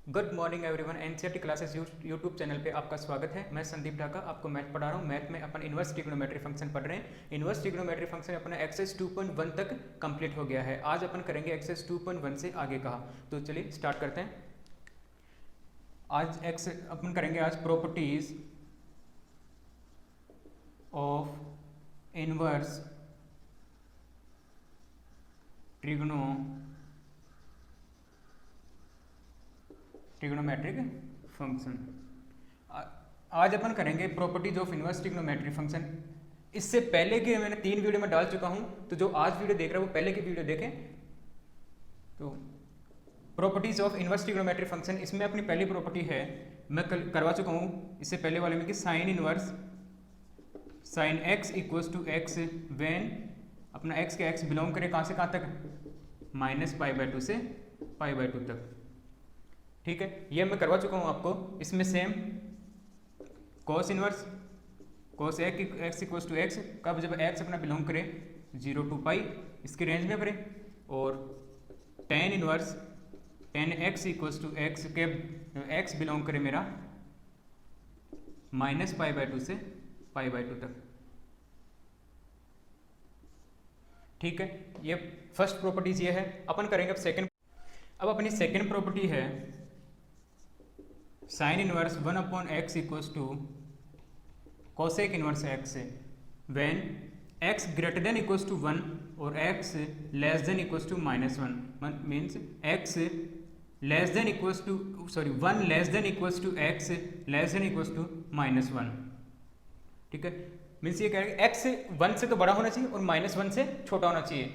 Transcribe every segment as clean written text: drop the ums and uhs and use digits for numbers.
Good morning everyone. NCERT classes YouTube channel पे आपका स्वागत है। मैं संदीप ढाका आपको मैथ पढ़ा रहा हूँ। मैथ में अपन इनवर्स ट्रिग्नोमेट्री फंक्शन पढ़ रहे हैं। इनवर्स ट्रिग्नोमेट्री फंक्शन अपना एक्सरसाइज 2.1 तक कंप्लीट हो गया है। आज अपन करेंगे एक्सरसाइज 2.1 से आगे का। तो चलिए स्टार्ट करते हैं। आज अपन करेंगे आज properties of inverse trigonometric function. आज अपन करेंगे properties of inverse trigonometric function. इससे पहले के मैंने 3 वीडियो में डाल चुका हूं, तो जो आज वीडियो देख रहे हैं वो पहले की वीडियो देखें। तो properties of inverse trigonometric function, इसमें अपनी पहली प्रॉपर्टी है, मैं कल करवा चुका हूं इससे पहले वाले में, कि sine inverse sine x equals to x when अपना एक्स के एक्स बिलोंग करे कहां से कहां तक, -π/2 से π/2 तक। ठीक है, ये मैं करवा चुका हूँ आपको। इसमें same cos inverse cos x equals to x कब, जब एक्स अपना बिलोंग करे 0 to π, इसकी रेंज में करे। और tan inverse tan x equals to x के एक्स बिलोंग करे मेरा -π/2 से π/2 तक। ठीक है, ये फर्स्ट प्रॉपर्टीज ये है। अपन करेंगे अब सेकंड। अब अपनी सेकंड प्रॉपर्टी है sine inverse 1/x equals to cosec inverse x when x greater than equals to 1 और x less than equals to -1 means x less than equals to 1 less than equals to x less than equals to -1। ठीक है, means ये कह रहे हैं x 1 से तो बड़ा होना चाहिए और -1 से छोटा होना चाहिए।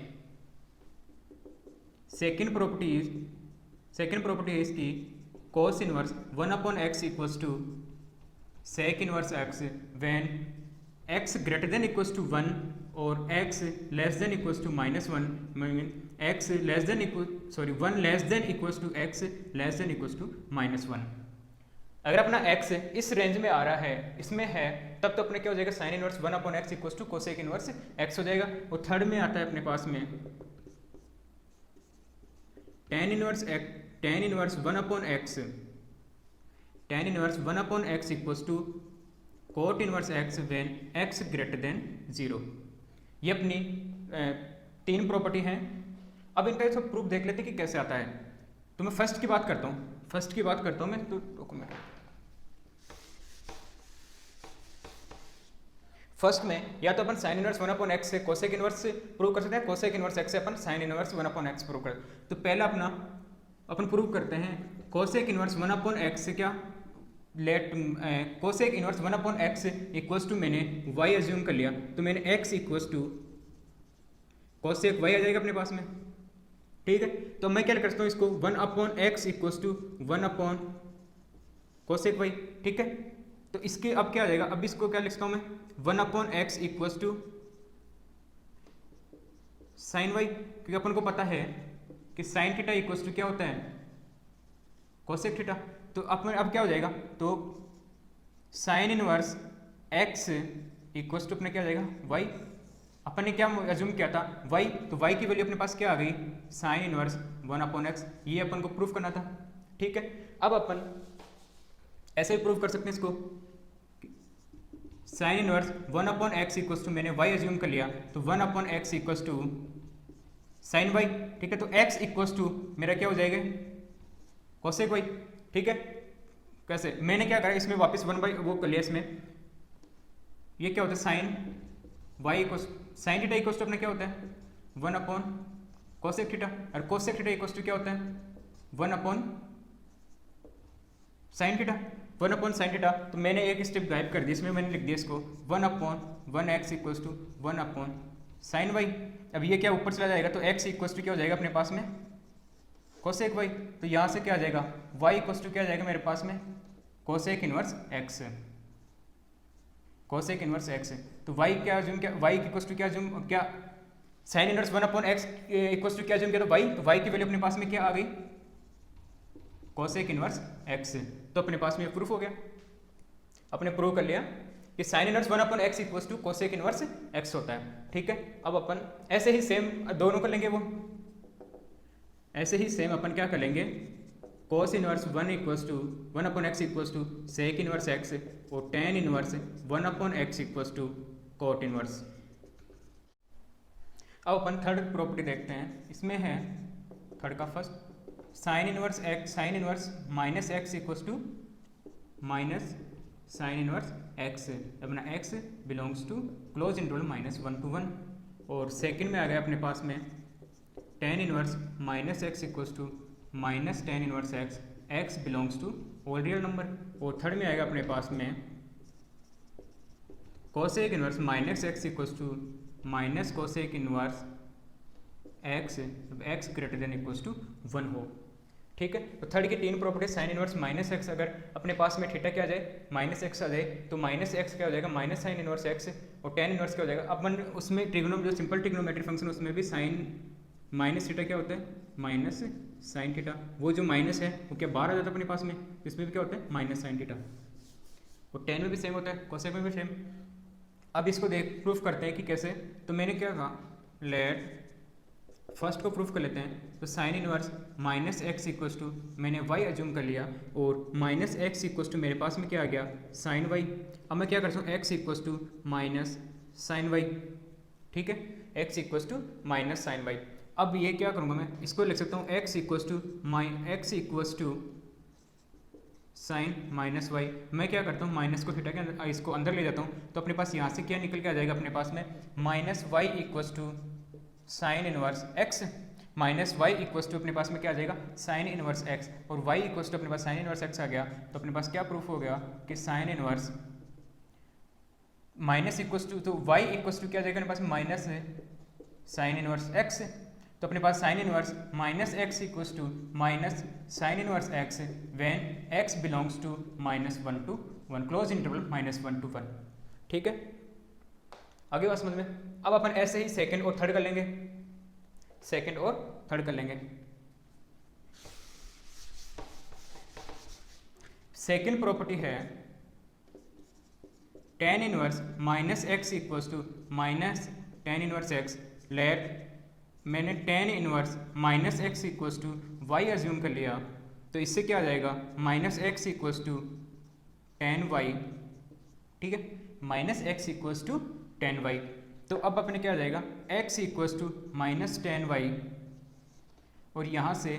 सेकेंड प्रॉपर्टी है इसकी cos inverse 1/x equals to sec inverse x when x greater than equals to 1 और x less than equals to -1 x less than 1 less than equals to x less than equals to -1। अगर अपना x इस range में आ रहा है, इसमें है, तब तो अपने क्या हो जाएगा, sine inverse 1/x equals to cosec inverse x हो जाएगा। और थर्ड में आता है अपने पास में tan inverse 1/x equals to cot inverse x when x greater than 0। ये अपनी 3 प्रॉपर्टी हैं। अब इनका सब प्रूफ देख लेते हैं कि कैसे आता है। तो मैं फर्स्ट की बात करता हूँ मैं। तो डॉक्यूमेंट फर्स्ट में या तो अपन साइन इनवर्स 1/x से कोसेक इनवर्स से प्रूव कर सकते हैं, कोसेक इनवर्स x से अपन साइन इनवर्स 1/x प्रूव कर। तो पहला अपन प्रूव करते हैं कोसेक इनवर्स 1/x से क्या, let cosec inverse 1/x equals to, मैंने y एज्यूम कर लिया, तो मैंने x equals to cosec y आ जाएगा अपने पास में। ठीक है, तो मैं क्या कर सकता हूँ इसको 1/x इक्वल्स टू 1/कोसेक y। ठीक है, तो इसके अब क्या आ जाएगा, अब इसको क्या लिख सकता हूँ मैं 1/x equals to sine y, क्योंकि अपन को पता है कि साइन थीटा इक्वल्स टू क्या होता है, कोसेक थीटा। तो अब क्या हो जाएगा, तो sine inverse x equals to अपने क्या हो जाएगा y। अपन ने क्या अज्यूम किया था y, तो y की वैल्यू अपने पास क्या आ गई, साइन इनवर्स 1/x। ये अपन को प्रूफ करना था। ठीक है, अब अपन ऐसे ही प्रूफ कर सकते हैं इसको, sine inverse 1/x equals to, मैंने y एज्यूम कर लिया, तो 1/x equals to sine y। ठीक है, तो x इक्वल्स टू मेरा क्या हो जाएगा, कोसेक y। ठीक है, कैसे, मैंने क्या करा इसमें वापस 1/वो कर लिया। इसमें ये क्या होता है, sine y equals sine theta equals to अपना क्या होता है 1/कोसेक थीटा, और कोसेक थीटा इक्वल्स टू क्या होता है 1/साइन थीटा, 1/साइन थीटा। तो मैंने एक स्टेप गायब कर दी, इसमें मैंने लिख दिया इसको 1/1x इक्वल्स टू 1/साइन y। अब ये क्या ऊपर चला जाएगा, तो x इक्वल्स टू क्या हो जाएगा अपने पास में कोसेक y। तो यहाँ से क्या आ जाएगा, y इक्वल्स टू क्या आ जाएगा मेरे पास में cosec inverse x, cosec inverse x। तो y क्या अज्यूम किया, y इक्वल्स टू क्या अज्यूम, क्या sine inverse 1/x equals to क्या अज्यूम किया, तो y, तो y की वैल्यू अपने पास में क्या आ गई, कोसेक इनवर्स x। तो अपने पास में प्रूफ हो गया, अपने प्रूव कर लिया कि sine inverse 1/x equals to cosec inverse x होता है। ठीक है, अब अपन ऐसे ही सेम दोनों कर लेंगे, वो ऐसे ही सेम अपन क्या कर लेंगे, cos inverse 1 equals to 1 upon x equals to sec inverse x और tan inverse 1 upon x equals to cot inverse. अब अपन थर्ड प्रॉपर्टी देखते हैं। इसमें है थर्ड का first sine inverse x, sine inverse minus x equals to minus sine inverse x, अपना x belongs to closed interval -1 to 1। और second में आ गया अपने पास में tan inverse minus x equals to minus tan inverse x, x belongs to whole real number. और third में आएगा अपने पास में cosec inverse minus x equals to minus cosec inverse x, x greater than equals to 1 हो। ठीक है, तो थर्ड की तीन property sine inverse minus x, अगर अपने पास में थीटा क्या आ जाए माइनस एक्स आ जाए तो माइनस एक्स क्या हो जाएगा माइनस साइन इनवर्स एक्स, और tan इनवर्स क्या हो जाएगा। अपन उसमें ट्रिग्नो जो सिंपल ट्रिग्नोमेट्री फंक्शन उसमें भी साइन माइनस थीटा क्या होता है माइनस साइन थीटा, वो जो माइनस है वो क्या बाहर आ जाता है अपने पास में, इसमें भी क्या होता है माइनस साइन थीटा। और tan में भी सेम होता है, कोसेक में भी सेम। अब इसको देख प्रूफ करते हैं कि कैसे। तो मैंने क्या कहा, लेट फर्स्ट को प्रूफ कर लेते हैं। तो sine inverse minus x equals to मैंने वाई अज्यूम कर लिया और माइनस एक्स इक्वल्स टू मेरे पास में क्या आ गया साइन वाई। अब मैं क्या करता हूँ x equals to minus sine y. ठीक है, x equals to minus sine y. अब ये क्या करूँगा मैं, इसको लिख सकता हूँ x equals to sine minus y. मैं क्या करता हूँ माइनस को थीटा के अंदर, इसको अंदर ले जाता हूँ तो अपने पास यहाँ से क्या निकल के आ जाएगा अपने पास में minus y equals to sine inverse x, minus y equals to अपने पास में क्या आ जाएगा साइन इनवर्स एक्स, और वाई इक्वल्स टू अपने पास साइन इनवर्स एक्स आ गया। तो अपने पास क्या प्रूफ हो गया कि sine inverse minus equals to, तो वाई इक्वल्स टू क्या आ जाएगा अपने पास माइनस साइन इनवर्स एक्स। तो अपने पास sine inverse minus x equals to minus sine inverse x when x belongs to -1 to 1 close interval -1 to 1। ठीक है, आगे बात समझ में। अब अपन ऐसे ही सेकंड और थर्ड कर लेंगे, सेकंड और थर्ड कर लेंगे। सेकंड प्रॉपर्टी है tan inverse minus x equals to minus tan inverse x. Let मैंने tan inverse minus x equals to y assume कर लिया, तो इससे क्या आ जाएगा minus x equals to tan y. ठीक है, minus x equals to tan y. तो अब अपने क्या आ जाएगा x equals to minus tan y, और यहाँ से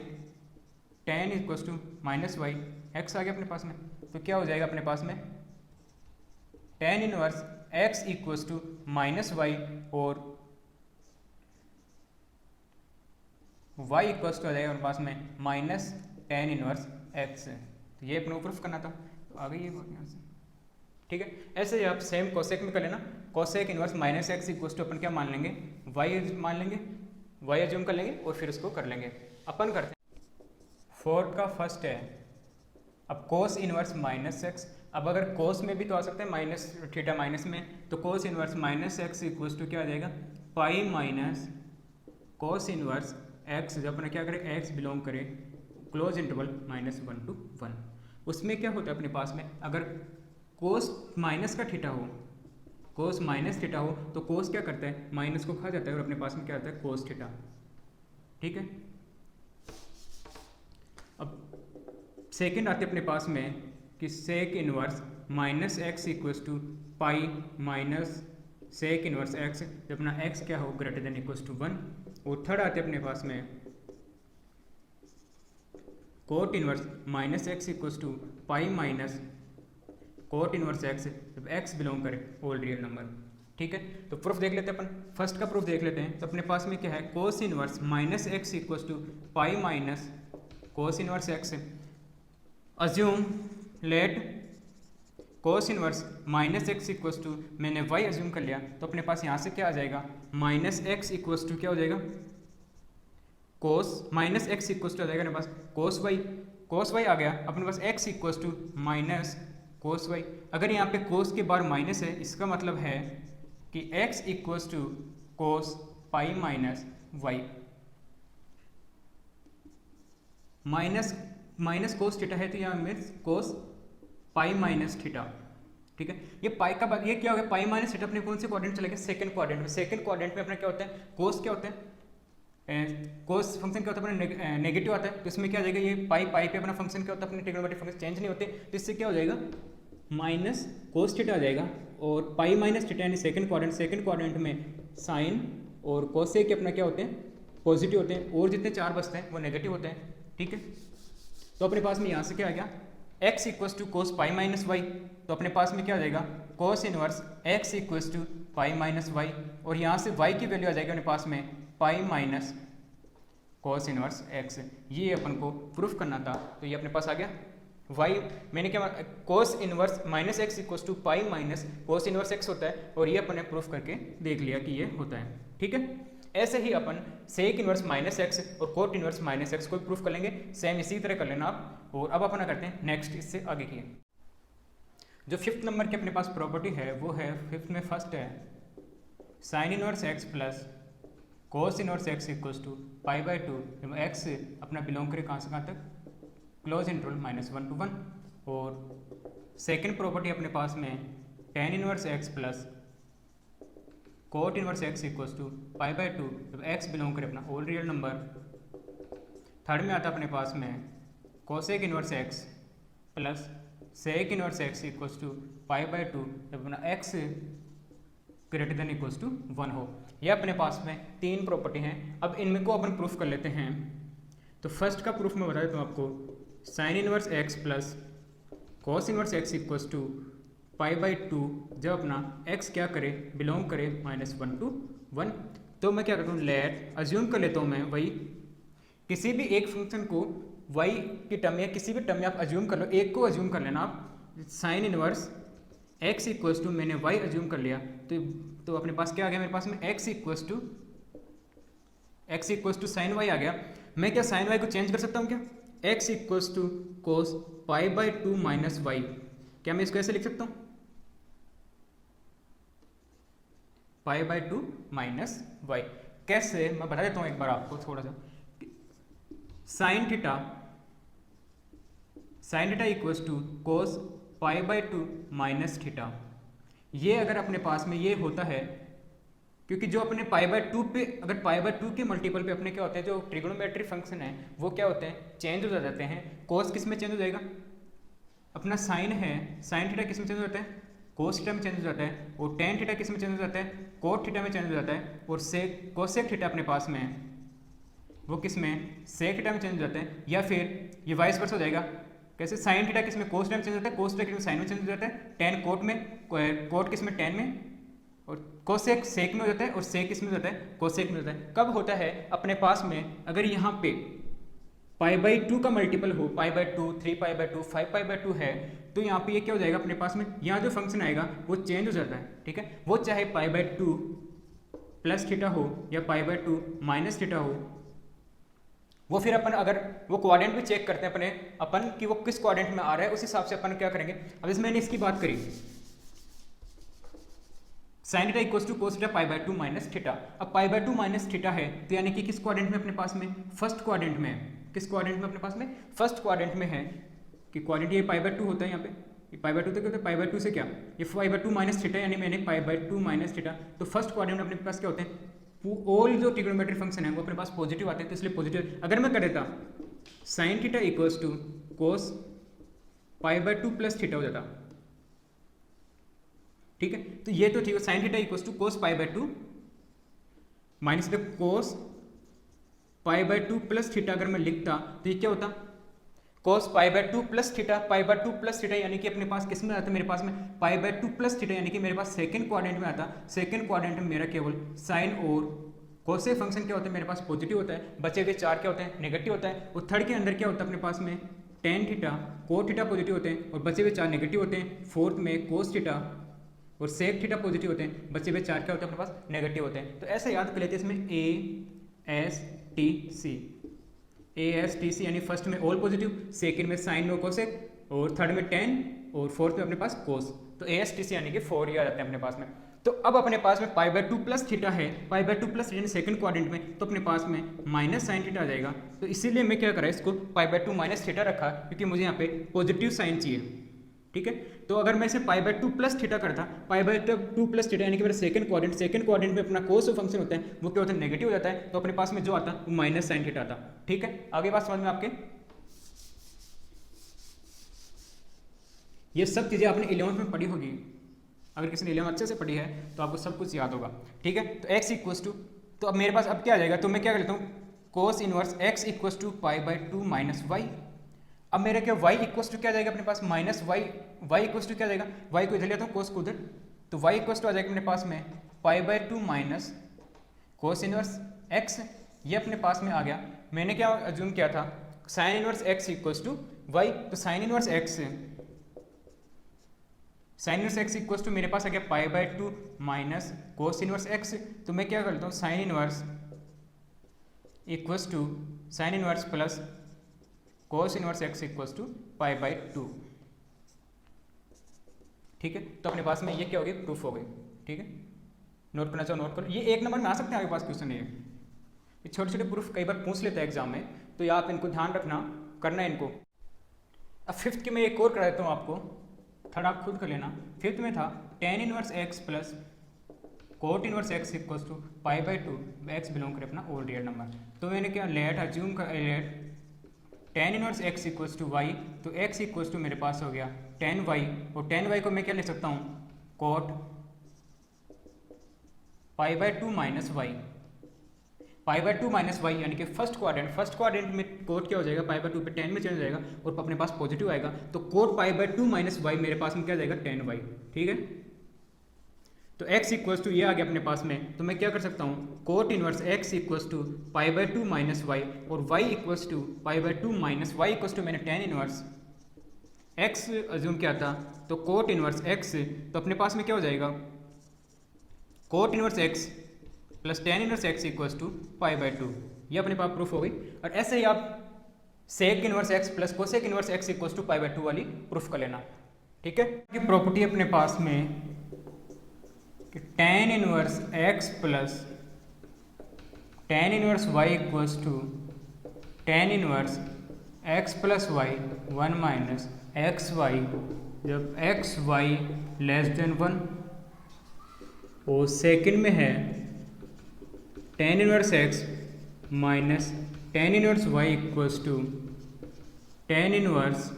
tan equals to minus y, x आ गया अपने पास में। तो क्या हो जाएगा अपने पास में tan inverse x equals to minus y और y इक्वल्स टू आ जाएगा अपने पास में माइनस tan इनवर्स x। तो ये अपने प्रूफ करना था, तो आ गई ये बात यहाँ से। ठीक है, ऐसे ही आप सेम कोसेक में कर लेना। Cosec inverse minus x equals to अपन क्या मान लेंगे वाई मान लेंगे, वाई अज्यूम कर लेंगे और फिर उसको कर लेंगे। अपन करते हैं फोर्थ का फर्स्ट है अब कोस इनवर्स माइनस एक्स। अब अगर कोस में भी तो आ सकते हैं माइनस थीटा माइनस में, तो cos inverse minus x equals to क्या आ जाएगा pi minus cos inverse x. जब अपने क्या करें एक्स बिलोंग करे क्लोज इंटरवल -1 to 1। उसमें क्या होता है अपने पास में, अगर कोस माइनस का थीटा हो, कोस माइनस थीटा हो, तो कोस क्या करता है माइनस को खा जाता है और अपने पास में क्या आता है कोस थीटा। ठीक है, अब सेकंड आते अपने पास में कि sec inverse minus x equals to pi minus sec inverse x, जब अपना एक्स क्या हो ग्रेटर देन इक्वल्स टू 1। और थर्ड आते अपने पास में cot inverse minus x equals to pi minus cot inverse x, जब एक्स बिलोंग करे होल रियल नंबर। ठीक है, तो प्रूफ देख लेते हैं अपन। फर्स्ट का प्रूफ देख लेते हैं। तो अपने पास में क्या है cos inverse minus x equals to pi minus cos inverse x. Assume let cos inverse minus x equals to मैंने वाई अज्यूम कर लिया, तो अपने पास यहाँ से क्या आ जाएगा माइनस एक्स इक्वल्स टू क्या हो जाएगा cos minus x equals to आ जाएगा अपने पास कोस वाई। कोस वाई आ गया, अपने पास x equals to minus cos y. अगर यहाँ पे कोस के बार माइनस है, इसका मतलब है कि x equals to cos pi minus y. Minus cos theta है तो यहाँ means cos pi minus theta. ठीक है, ये पाई का बाद ये क्या हो गया पाई माइनस थीटा अपने कौन से क्वाड्रेंट चले गए सेकंड क्वाड्रेंट में। सेकंड क्वाड्रेंट में अपना क्या होता है कोस क्या होता है कोस फंक्शन क्या होता है अपना नेगेटिव आता है, तो इसमें क्या हो जाएगा, ये पाई पे अपना फंक्शन क्या होता है, अपने ट्रिग्नोमेट्रिक फंक्शन चेंज नहीं होते, तो इससे क्या हो जाएगा माइनस कोस थीटा आ जाएगा, और पाई माइनस थीटा यानी सेकंड क्वाड्रेंट में साइन और कोसेक के अपना क्या होते हैं पॉजिटिव होते हैं, और जितने चार बचते हैं वो नेगेटिव होते हैं। ठीक है, तो अपने पास में यहाँ से क्या आ गया x equals to cos pi minus y, तो अपने पास में क्या आ जाएगा cos inverse x equals to pi minus y, और यहाँ से y की वैल्यू आ जाएगी अपने पास में पाई माइनस कोस इनवर्स x। ये अपन को प्रूफ करना था, तो ये अपने पास आ गया y, मैंने क्या cos inverse minus x equals to pi minus cos inverse x होता है, और ये अपन ने प्रूफ करके देख लिया कि ये होता है। ठीक है, ऐसे ही अपन सेक इनवर्स माइनस एक्स और कोट इनवर्स माइनस एक्स को प्रूफ कर लेंगे, सेम इसी तरह कर लेना आप। और अब अपन करते हैं नेक्स्ट, इससे आगे की जो फिफ्थ नंबर की अपने पास प्रॉपर्टी है वो है, फिफ्थ में फर्स्ट है sine inverse x plus cos inverse x equals to pi by two, x अपना बिलोंग करे कहाँ से कहाँ तक, क्लोज इंटरवल -1 to 1। और सेकेंड प्रॉपर्टी अपने पास में tan inverse x plus cot inverse x equals to pi by two, जब एक्स बिलोंग करे अपना होल रियल नंबर। थर्ड में आता अपने पास में cosec inverse x plus sec inverse x equals to pi by two, जब अपना x greater than equals to 1 हो। यह अपने पास में तीन प्रॉपर्टी हैं। अब इनमें को अपन प्रूफ कर लेते हैं। तो फर्स्ट का प्रूफ मैं बता देता हूँ आपको, sine inverse x plus cos inverse x equals to pi by two, जब अपना x क्या करे बिलोंग करे -1 to 1। तो मैं क्या करता हूँ, लेट अज्यूम कर लेता हूँ मैं वही किसी भी एक फंक्शन को y की टर्म या किसी भी टर्म में आप अज्यूम कर लो, एक को अज्यूम कर लेना आप। Sine inverse x equals to मैंने y अज्यूम कर लिया, तो अपने पास क्या आ गया मेरे पास में x equals to sine y आ गया। मैं क्या साइन y को चेंज कर सकता हूँ क्या, x equals to cos pi by two minus y, क्या मैं इसको ऐसे लिख सकता हूँ pi by two minus y. कैसे मैं बता देता हूँ एक बार आपको थोड़ा सा। Sine theta equals to cos pi by two minus theta, ये अगर अपने पास में ये होता है, क्योंकि जो अपने पाई बाई टू पे, अगर पाई बाई टू के मल्टीपल पे अपने क्या होते हैं, जो ट्रिग्नोमेट्री फंक्शन है वो क्या होते हैं चेंज हो जाते हैं। कोस किस में चेंज हो जाएगा, अपना साइन है, साइन थीटा किस में चेंज हो जाता है, कोस थीटा में चेंज हो जाता है। और टेन थीटा किस में चेंज हो जाता है, कोट थीटा में चेंज हो जाता है। और सेक कोसेक थीटा अपने पास में वो किस में सेक थीटा में चेंज हो जाता है। या फिर ये वाइस वर्सा हो जाएगा, कैसे साइन थीटा किस में कोस थीटा में चेंज हो जाता है, कोस थीटा किस में साइन में चेंज हो जाता है, टेन कोट में, कोट किस में टेन में, और कोसेक सेक में हो जाता है, और सेक किस में हो जाता है कोसेक में हो जाता है। कब होता है अपने पास में, अगर यहाँ पे पाई बाई टू का मल्टीपल हो, पाई by to, 3 pi by to, 5 pi by to है, तो यहाँ पे ये क्या हो जाएगा अपने पास में, यहाँ जो फंक्शन आएगा वो चेंज हो जाता है। ठीक है, वो चाहे पाई बाई टू प्लस थीटा हो या पाई बाई टू माइनस थीटा हो, वो फिर अपन अगर वो क्वाड्रेंट भी चेक करते हैं अपन कि वो किस क्वाड्रेंट में आ रहा है, उस हिसाब से अपन क्या करेंगे। अब इसमें मैंने इसकी बात करी sine theta equals to cos theta pi by two minus theta. अब pi by two minus theta है, तो यानी कि किस क्वाड्रेंट में अपने पास में, फर्स्ट क्वाड्रेंट में है। किस क्वाड्रेंट में अपने पास में, फर्स्ट क्वाड्रेंट में है, कि क्वाड्रेंट ये पाई बाई टू होता है यहाँ पे, ये पाई बाई टू तो क्या होता है, पाई बाई टू से क्या, ये पाई बाई टू माइनस थीटा, यानी मैंने पाई बाई टू माइनस थीटा। तो फर्स्ट क्वाड्रेंट में अपने पास क्या होते हैं, ऑल जो ट्रिग्नोमेट्रिक फंक्शन है वो अपने पास पॉजिटिव आते हैं, तो इसलिए पॉजिटिव। अगर मैं कर देता sine theta equals to cos pi by two plus theta हो जाता, ठीक है। तो ये तो ठीक है, sine theta equals to cos pi by two minus the cos pi by two plus theta, अगर मैं लिखता तो ये क्या होता, cos pi by two plus theta, pi by two plus theta, यानी कि अपने पास किस में आता, मेरे पास में पाई बाई टू प्लस थीटा, यानी कि मेरे पास सेकंड क्वाड्रेंट में आता। सेकंड क्वाड्रेंट में मेरा केवल साइन और कोसे फंक्शन क्या होता है मेरे पास पॉजिटिव होता है, बचे हुए चार क्या होते हैं नेगेटिव होता है। और थर्ड के अंदर क्या होता है अपने पास में tan theta cot theta positive होते हैं, और बचे हुए चार नेगेटिव होते हैं। फोर्थ में कोस थीटा और सेक थीटा पॉजिटिव होते हैं, बचे हुए चार क्या होते हैं अपने पास नेगेटिव होते हैं। तो ऐसे याद कर लेते हैं इसमें ASTC यानी फर्स्ट में ऑल पॉजिटिव, सेकंड में साइन और कोसेक, और थर्ड में टेन, और फोर्थ में अपने पास कोस। तो ASTC यानी कि 4 ये आ जाते हैं अपने पास में। तो अब अपने पास में पाई बाई टू प्लस थीटा है, पाई बाई टू प्लस यानी सेकंड क्वाड्रेंट में, तो अपने पास में माइनस साइन थीटा आ जाएगा। तो इसीलिए मैं क्या करा इसको पाई बाई टू माइनस थीटा रखा, क्योंकि मुझे यहाँ पे पॉजिटिव साइन चाहिए। ठीक है। तो अगर मैं इसे पाई बाय 2 प्लस थीटा करता, पाई बाय 2 प्लस थीटा यानी कि मेरा सेकंड क्वाड्रेंट में अपना कोस फंक्शन होता है वो क्या होता है, नेगेटिव हो जाता है, तो अपने पास में जो आता वो माइनस साइन थीटा आता। ठीक है, आगे बात समझ में आपके। ये सब चीज़ें आपने 11th में पढ़ी होगी, अगर किसी ने 11th अच्छे से पढ़ी है तो आपको सब कुछ याद होगा। ठीक है, तो x इक्वस टू, तो अब मेरे पास अब क्या आ जाएगा, तो मैं क्या कर लेता हूँ, cos inverse x equals to pi by 2 minus y. अब मेरे क्या y इक्वस टू क्या जाएगा अपने पास, minus y, y equals to क्या जाएगा, y को इधर लेता हूँ, कोस को उधर, तो y इक्वस टू आ जाएगा अपने पास में पाई by 2 minus cos inverse x, ये अपने पास में आ गया। मैंने क्या अज्यूम किया था, sine inverse x equals to y, तो sine inverse x equals to मेरे पास आ गया pi by 2 minus cos inverse x, तो मैं क्या करता हूँ, sine inverse equals to sine inverse plus cos inverse x equals to pi by 2। ठीक है, तो अपने पास में ये क्या हो गई, प्रूफ हो गई। ठीक है, नोट करना चाहो नोट करो, ये 1 नंबर में आ सकते हैं आपके पास क्वेश्चन। ये छोटे छोटे प्रूफ कई बार पूछ लेते हैं एग्जाम में, तो ये आप इनको ध्यान रखना, करना है इनको। अब फिफ्थ के मैं एक और करा देता हूँ आपको, थर्ड आप खुद कर लेना। फिफ्थ में था tan inverse x plus cot inverse x equals to pi by 2, x belong करे अपना ओल रियल नंबर। तो मैंने क्या लेट अज्यूम कर, let tan inverse x equals to y, तो एक्स इक्वल्स टू मेरे पास हो गया टेन वाई, और टेन वाई को मैं क्या लिख सकता हूँ, cot pi by 2 minus y, pi by 2 minus y, यानी कि फर्स्ट क्वाड्रेंट में कोट क्या हो जाएगा, पाई बाय 2 पे 10 में चेंज हो जाएगा और अपने पास पॉजिटिव आएगा, तो cot pi by 2 minus y मेरे पास में क्या जाएगा, 10 वाई। ठीक है, तो x इक्वल्स टू ये आ गया अपने पास में, तो मैं क्या कर सकता हूँ, cot inverse x equals to pi by 2 minus y, और y equals to pi by 2 minus y equals to मैंने टेन इनवर्स x अज्यूम किया था, तो कोट इनवर्स x, तो अपने पास में क्या हो जाएगा, cot inverse x plus tan inverse x equals to pi by 2, ये अपने पास प्रूफ हो गई। और ऐसे ही आप sec inverse x plus cosec inverse x equals to pi by 2 वाली प्रूफ कर लेना। ठीक है, कि प्रॉपर्टी अपने पास में कि tan inverse x plus tan inverse y equals to tan inverse x plus y 1 minus x y, जब एक्स वाई लेस देन 1, और सेकंड में है tan inverse x minus tan inverse y equals to tan inverse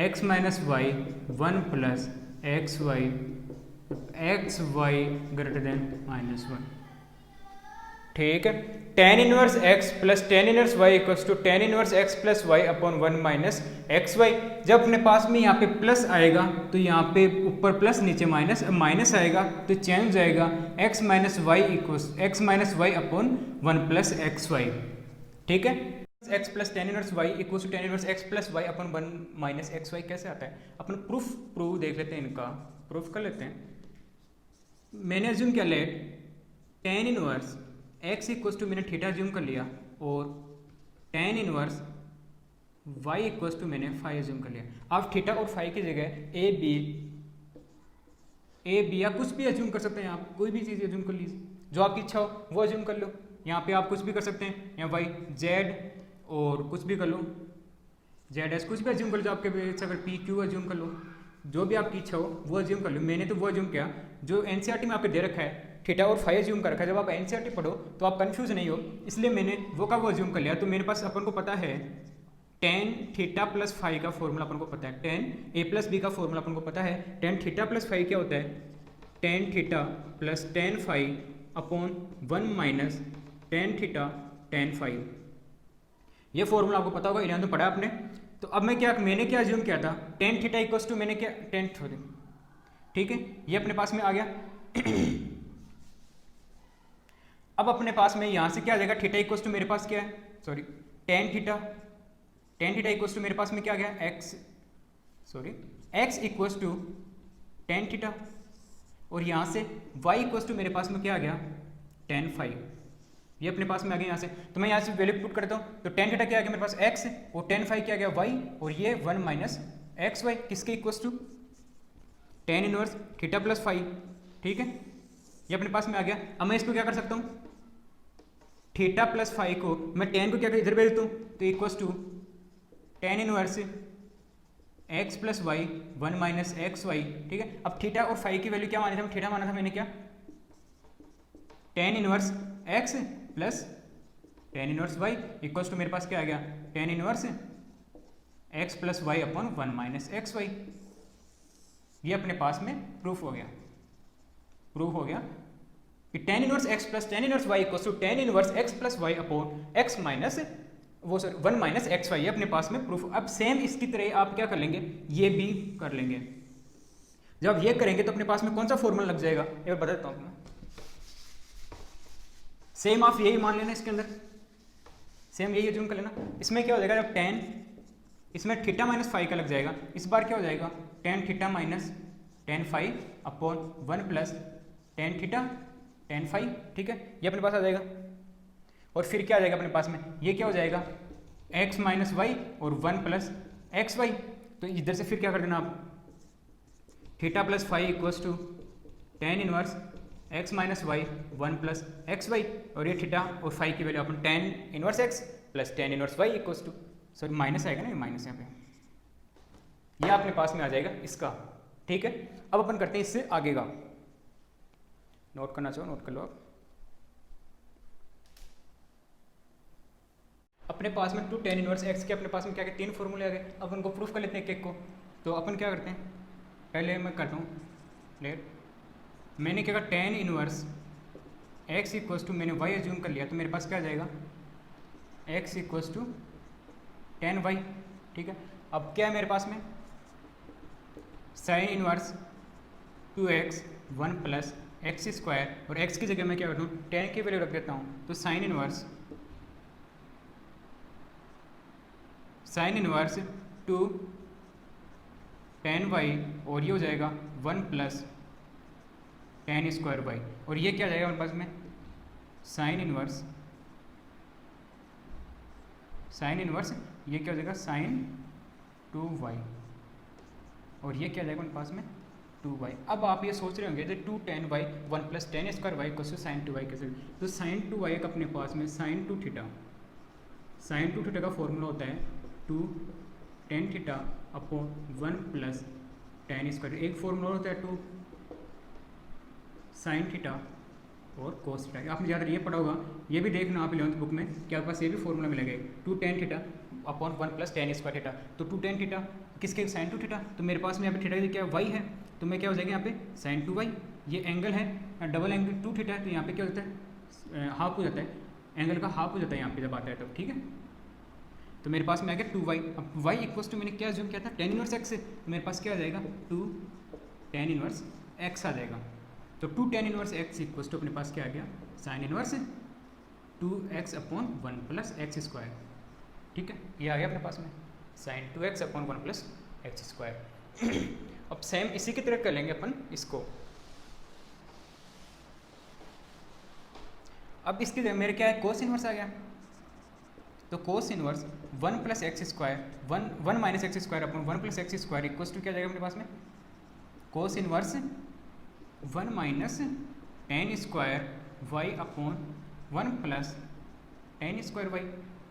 x minus y 1 plus x y greater than minus 1। ठीक है, tan inverse x plus tan inverse y equals to tan inverse x plus y upon 1 minus x y. जब अपने पास में यहाँ पे plus आएगा तो यहाँ पे ऊपर प्लस नीचे माइनस, माइनस आएगा तो चेंज हो जाएगा x minus y equals x minus y upon 1 plus x y. ठीक है, x plus tan inverse y equals to tan inverse x plus y upon 1 minus x y कैसे आता है, अपन प्रूफ देख लेते हैं, इनका प्रूफ कर लेते हैं। मैंने अज्यूम किया let tan inverse x equals to मैंने थीटा अज्यूम कर लिया, और tan inverse y equals to मैंने फाई अज्यूम कर लिया। आप थीटा और फाई की जगह ए बी या कुछ भी अज्यूम कर सकते हैं, आप कोई भी चीज़ अज्यूम कर लीजिए, जो आपकी इच्छा हो वो अज्यूम कर लो। यहाँ पे आप कुछ भी कर सकते हैं, या वाई जेड और कुछ भी कर लो, जेड एस कुछ भी अज्यूम कर लो, जो आपके अगर पी क्यू अज्यूम कर लो, जो भी आपकी इच्छा हो वो अज्यूम कर लो। मैंने तो वो अज्यूम किया जो एनसीईआरटी में आपके दे रखा है, थीटा और फाई अज्यूम कर रखा है। जब आप एनसीईआरटी पढ़ो तो आप कंफ्यूज नहीं हो, इसलिए मैंने वो का वो अज्यूम कर लिया। तो मेरे पास अपन को पता है टेन थीटा प्लस फाई का फॉर्मूला अपन को पता है, टेन ए प्लस बी का फॉर्मूला अपन को पता है। टेन थीटा प्लस फाई क्या होता है, tan theta plus tan phi upon 1 minus tan theta tan phi. ये फॉर्मूला आपको पता होगा, इन्हें तो पढ़ा आपने। तो अब मैंने क्या अज्यूम किया था, टेन थीटा इक्वल्स टू मैंने क्या टेन, ठीक है, ये अपने पास में आ गया। अब अपने पास में यहाँ से क्या आ जाएगा, थीटा इक्वल्स टू मेरे पास क्या है, sorry tan theta equals to मेरे पास में क्या आ गया, x equals to tan theta, और यहाँ से y इक्वल्स टू मेरे पास में क्या आ गया, टेन फाई। ये अपने पास में आ गया यहाँ से, तो मैं यहाँ से वैल्यू पुट करता हूँ। तो टेन थीटा क्या आ गया मेरे पास x, और टेन फाई क्या आ गया y, और ये 1 माइनस एक्स वाई किसके equals to tan inverse theta plus phi. ठीक है, ये अपने पास में आ गया। अब मैं इसको क्या कर सकता हूँ, थीटा प्लस फाई को मैं टेन को क्या इधर भेज देता हूँ, तो equals to tan inverse x plus y 1 minus x y, ठीक है। अब थीटा और फाई की वैल्यू क्या मानी थी, थीटा माना था मैंने क्या, tan inverse x plus tan inverse y equals to मेरे पास क्या आ गया, tan inverse x plus y upon 1 minus x y. ये अपने पास में प्रूफ हो गया, प्रूफ हो गया कि tan inverse x plus tan inverse y equals to tan inverse x plus y upon x minus वो सॉरी 1 माइनस एक्स वाई, अपने पास में प्रूफ। अब सेम इसकी तरह आप क्या कर लेंगे, ये भी कर लेंगे। जब ये करेंगे तो अपने पास में कौन सा फॉर्मूला लग जाएगा, एक बार बताता हूँ मैं। सेम आप यही मान लेना, इसके अंदर सेम यही अज्यूम कर लेना। इसमें क्या हो जाएगा, जब टेन, इसमें थीटा माइनस फाइव का लग जाएगा, इस बार क्या हो जाएगा, tan theta minus ten five upon 1 plus ten theta ten five, ठीक है। ये अपने पास आ जाएगा। और फिर क्या आ जाएगा अपने पास में, ये क्या हो जाएगा, x माइनस वाई और 1 प्लस एक्स वाई। तो इधर से फिर क्या कर देना आप, theta plus phi equals to tan inverse x minus y 1 plus x y, और ये थीटा और फाइव की वैल्यू अपन tan inverse x plus tan inverse y equals to, sorry minus आएगा ना, ये माइनस यहाँ पे, ये अपने पास में आ जाएगा इसका, ठीक है। अब अपन करते हैं इससे आगे का, नोट करना चाहो नोट कर लो आप। अपने पास में टू टेन इनवर्स एक्स के अपने पास में क्या क्या तीन फॉर्मूले आ गए। अब उनको प्रूफ कर लेते हैं एक एक को। तो अपन क्या करते हैं, पहले मैं करता हूँ लेट, मैंने क्या कहा tan inverse x equals to, मैंने वाई एज्यूम कर लिया, तो मेरे पास क्या आ जाएगा, x equals to tan y, ठीक है। अब क्या है मेरे पास में, sine inverse two x 1 plus x square, और एक्स की जगह मैं क्या करता हूँ, टेन की वैल्यू रख देता हूँ, तो sine inverse two tan y, और ये हो जाएगा 1 प्लस टेन स्क्वायर वाई, और ये क्या आ जाएगा हमारे पास में, साइन इनवर्स ये क्या हो जाएगा, साइन 2y, और ये क्या आ जाएगा हमारे पास में 2y। अब आप ये सोच रहे होंगे two tan y 1 plus tan square y equal to sine 2y कैसे, तो साइन 2y का अपने पास में साइन 2 थीटा का फॉर्मूला होता है two tan theta upon 1 plus tan square, एक फॉर्मूला होता है टू साइन थीटा और कोस थीटा। आपने ज़्यादा ये पढ़ा होगा, ये भी देखना आप 11th बुक में, क्या आपके पास ये भी फॉर्मूला मिलेगा, two tan theta upon 1 plus tan square theta. तो टू टेन थीटा किसके, साइन 2 थीटा, तो मेरे पास में यहाँ पे थीटा क्या वाई है, तो मैं क्या हो जाएगा यहाँ पे साइन 2y, ये एंगल है डबल एंगल 2 थीटा है, तो यहाँ पे क्या होता है हाफ हो जाता है, एंगल का हाफ हो जाता है यहाँ पे जब आता है तब, ठीक है। तो मेरे पास में आ गया 2y। अब y इक्वल्स टू मैंने क्या जूम किया था, टेन इनवर्स एक्स से, तो मेरे पास क्या आ जाएगा, टू टेन इनवर्स एक्स आ जाएगा। तो two tan inverse x equals to अपने पास क्या आ गया, sine inverse 2x upon 1 plus x square, ठीक है। ये आ गया अपने पास में sine 2x upon 1 plus x square. अब सेम इसी की तरह कर लेंगे अपन इसको। अब इसकी जगह मेरे क्या है, कोस इनवर्स आ गया, तो cos inverse 1 plus x square 1 minus x square upon 1 plus x square equals to क्या जाएगा मेरे पास में, cos inverse 1 minus tan square y upon 1 plus tan square y.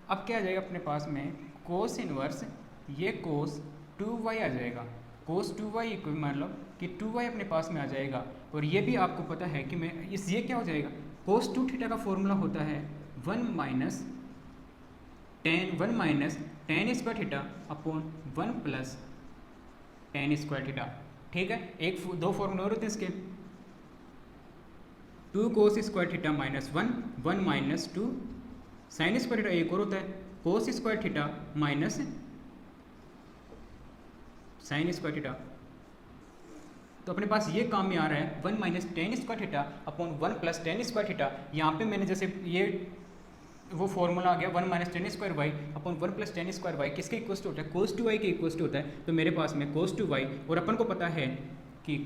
अब क्या आ जाएगा अपने पास में, कोस इनवर्स ये कोस 2y आ जाएगा, कोस 2y इक्वल मान लो कि 2y अपने पास में आ जाएगा। और ये भी आपको पता है कि मैं इस ये क्या हो जाएगा, कोस 2 थीटा का फॉर्मूला होता है 1 minus tan square theta upon 1 plus tan square theta, ठीक है। एक दो फॉर्मूला और होते हैं इसके, 2 कोस square theta minus 1 minus 2 sign square theta, एक और होता है cos square theta minus sine square theta. तो अपने पास ये काम में आ रहा है 1 minus tan square theta upon 1 plus tan square theta. यहाँ पे मैंने जैसे ये वो फॉर्मूला आ गया 1 minus tan square y upon 1 plus tan square y, किसके इक्वल टू होता है, कोस 2y के इक्वल टू होता है। तो मेरे पास में कोस 2y, और अपन को पता है कि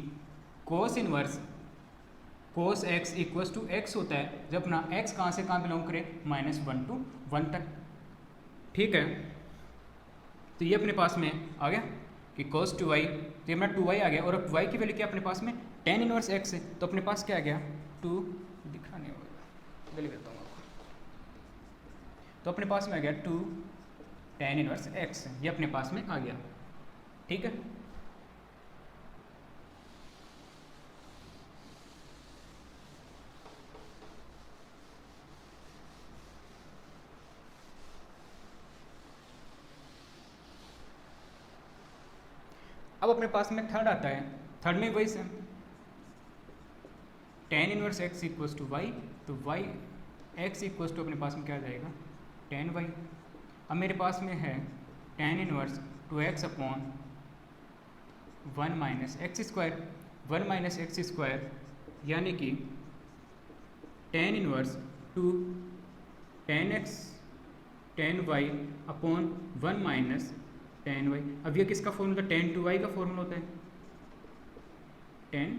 cos inverse cos x equal to x होता है जब अपना x कहाँ से कहाँ बिलोंग करे, -1 to 1 तक, ठीक है। तो ये अपने पास में आ गया कि cos 2y, तो अपना 2y आ गया, और अब y की वैल्यू क्या अपने पास में tan इनवर्स x है, तो अपने पास क्या आ गया 2, दिखा नहीं होगा जल्दी करता हूँ आपको, तो अपने पास में आ गया 2 tan इनवर्स x, ये अपने पास में आ गया, ठीक है। अब अपने पास में थर्ड आता है, थर्ड में वही same tan inverse x equals to y, तो y x इक्वल्स टू अपने पास में क्या आ जाएगा tan y। अब मेरे पास में है tan inverse 2x upon 1 minus x square, 1 minus x square यानी कि tan inverse 2 tan x tan y upon 1 minus tan y। अब ये किसका फॉर्मूला, tan 2y का फॉर्मूला होता है, tan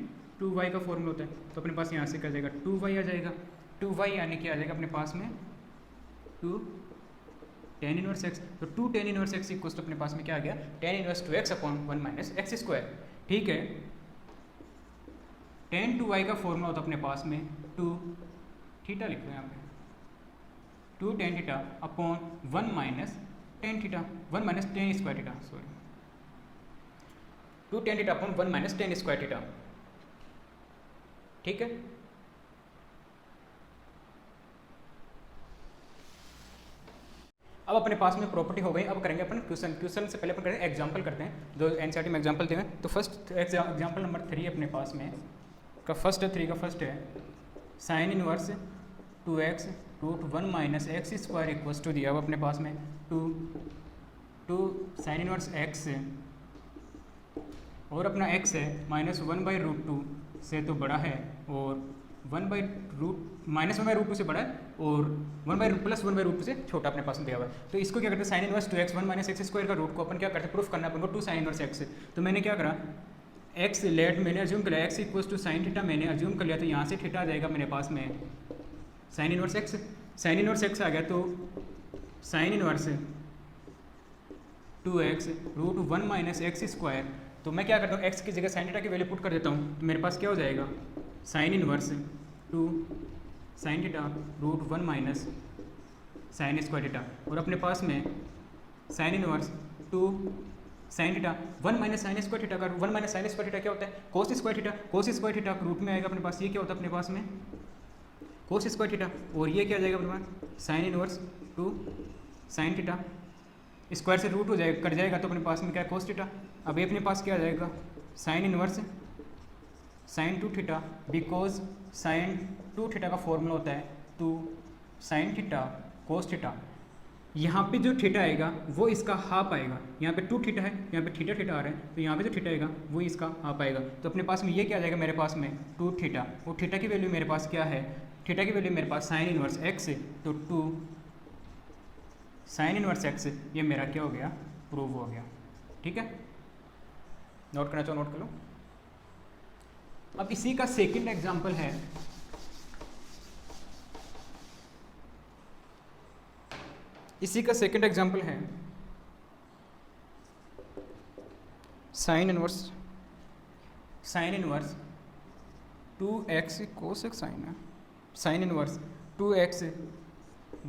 2y का फॉर्मूला होता है। तो अपने पास यहाँ से क्या जाएगा 2y आ जाएगा, 2y यानी कि आ जाएगा अपने पास में 2 tan इनवर्स x, तो 2 tan इनवर्स x इक्वल्स तो अपने पास में क्या आ गया tan inverse 2x upon 1 minus x square. ठीक है, tan 2y का फॉर्मूला होता है अपने पास में 2 थीटा, लिख लो यहाँ पे 2 tan theta upon 1 minus tan theta, 1 minus tan square theta, sorry 2 tan theta upon 1 minus tan square theta. ठीक है, अब अपने पास में प्रॉपर्टी हो गई। अब करेंगे अपन क्वेश्चन, क्वेश्चन से पहले अपन करेंगे एग्जांपल करते हैं, जो एनसीईआरटी में एग्जांपल दिए हैं। तो फर्स्ट एग्जांपल नंबर 3 अपने पास में का फर्स्ट है, 3 का फर्स्ट है sine inverse 2x root 1 minus x square equals to दिया। अब अपने पास में 2 साइन इनवर्स x और अपना x है माइनस 1/√2 से तो बड़ा है और 1/√2 से बड़ा है और 1/√2 से छोटा अपने पास में दिया हुआ है। तो इसको क्या करते हैं, sign inverse 2x 1 minus x square का रूट को अपन क्या करते हैं, प्रूफ करना अपन को 2 साइन इनवर्स x। तो मैंने क्या करा, x लेट मैंने अज्यूम कर लिया x equals to sine theta मैंने अज्यूम कर लिया, तो यहाँ से थीटा आ जाएगा मेरे पास में sine inverse x। Sine inverse x आ गया तो sine inverse 2x root 1 minus x square. तो मैं क्या करता हूँ, x की जगह साइन थीटा की वैल्यू पुट कर देता हूँ, तो मेरे पास क्या हो जाएगा sine inverse 2 sine theta root 1 minus sine square theta. और अपने पास में sine inverse 2 sine theta 1 minus sine square theta का 1 माइनस साइन स्क्वायर थीटा क्या होता है cos square theta, cos square theta root में आएगा अपने पास, ये क्या होता है अपने पास में कोस स्क्वायर थीटा, और ये क्या आ जाएगा अपने पास sine inverse 2 sine theta, square से रूट हो जाएगा कट जाएगा तो अपने पास में क्या है कोस थीटा। अब ये अपने पास क्या आ जाएगा sine inverse sign 2 theta, because sign 2 theta का फॉर्मूला होता है 2 साइन थीटा कोस थीटा। यहाँ पे जो थीटा आएगा वो इसका हाफ आएगा, यहाँ पे 2 थीटा है, यहाँ पे थीटा थीटा आ रहा है, तो यहाँ पे जो थीटा आएगा वो इसका हाफ आएगा। तो अपने पास में ये क्या आ जाएगा मेरे पास में 2 थीटा, वो थीटा की वैल्यू मेरे पास क्या है, थीटा की वैल्यू मेरे पास साइन इनवर्स एक्स, तो 2 साइन इनवर्स एक्स, ये मेरा क्या हो गया प्रूव हो गया। ठीक है, नोट करना चाहो नोट कर लो। अब इसी का सेकंड एग्जांपल है साइन इनवर्स 2x कोस एक साइन है, sine inverse 2x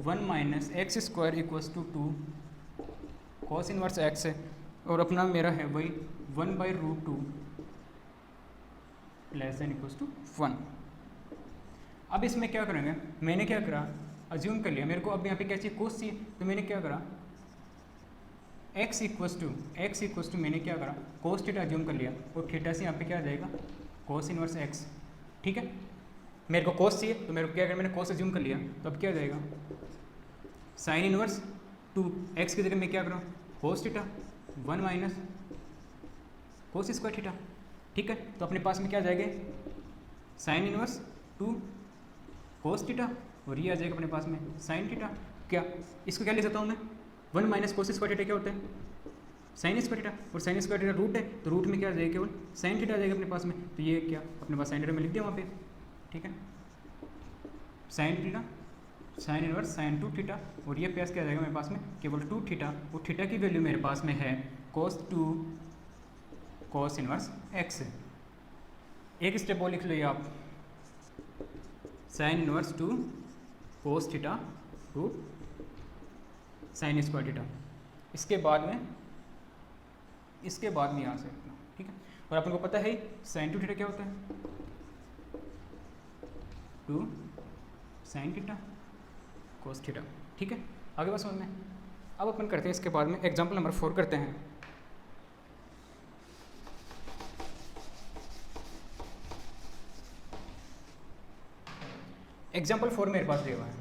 1 minus x square equals to 2 cos inverse x है, और अपना मेरा है वही 1/√2 लेस देन इक्वल्स टू 1। अब इसमें क्या करेंगे, मैंने क्या करा अज्यूम कर लिया मेरे को अब यहाँ पे क्या चाहिए कोस चाहिए, तो मैंने क्या करा x इक्वल्स टू मैंने क्या करा कोस थीटा अज्यूम कर लिया, और थीटा से यहाँ पे क्या आ जाएगा कोस इनवर्स x। ठीक है, मेरे को कोस चाहिए तो मेरे को क्या करा मैंने कोस अज्यूम कर लिया, तो अब क्या आ जाएगा साइन इनवर्स 2 x की जगह मैं क्या करूँ cos theta 1 minus cos square theta. ठीक है, तो अपने पास में क्या आ जाएगा साइन इनवर्स 2 कोस थीटा, और ये आ जाएगा अपने पास में साइन थीटा। क्या इसको क्या ले सकता हूँ मैं 1 माइनस कोस स्क्वायर थीटा क्या होता है साइन स्क्वायर थीटा, और साइन स्क्वायर थीटा रूट है, तो रूट में क्या आ जाएगा केवल साइन थीटा आ जाएगा अपने पास में, तो ये क्या अपने पास साइन थीटा में लिख दिया वहाँ पे। ठीक है, sine theta sine inverse sign 2 theta, और ये प्लस क्या आ जाएगा मेरे पास में केवल 2 थीटा, और थीटा की वैल्यू मेरे पास में है कोस 2 कोस इनवर्स एक्स। एक स्टेप और लिख लो आप sine inverse 2 cos theta root sine square theta. इसके बाद में इसके बाद में यहाँ से रखना, ठीक है। और अपन को पता है साइन टू थीटा क्या होता है, 2 साइन थीटा कोस थीटा, ठीक है। आगे बात समझ में। अब अपन करते हैं इसके बाद में एग्जाम्पल नंबर 4 करते हैं। एग्जाम्पल 4 मेरे पास दिया हुआ है,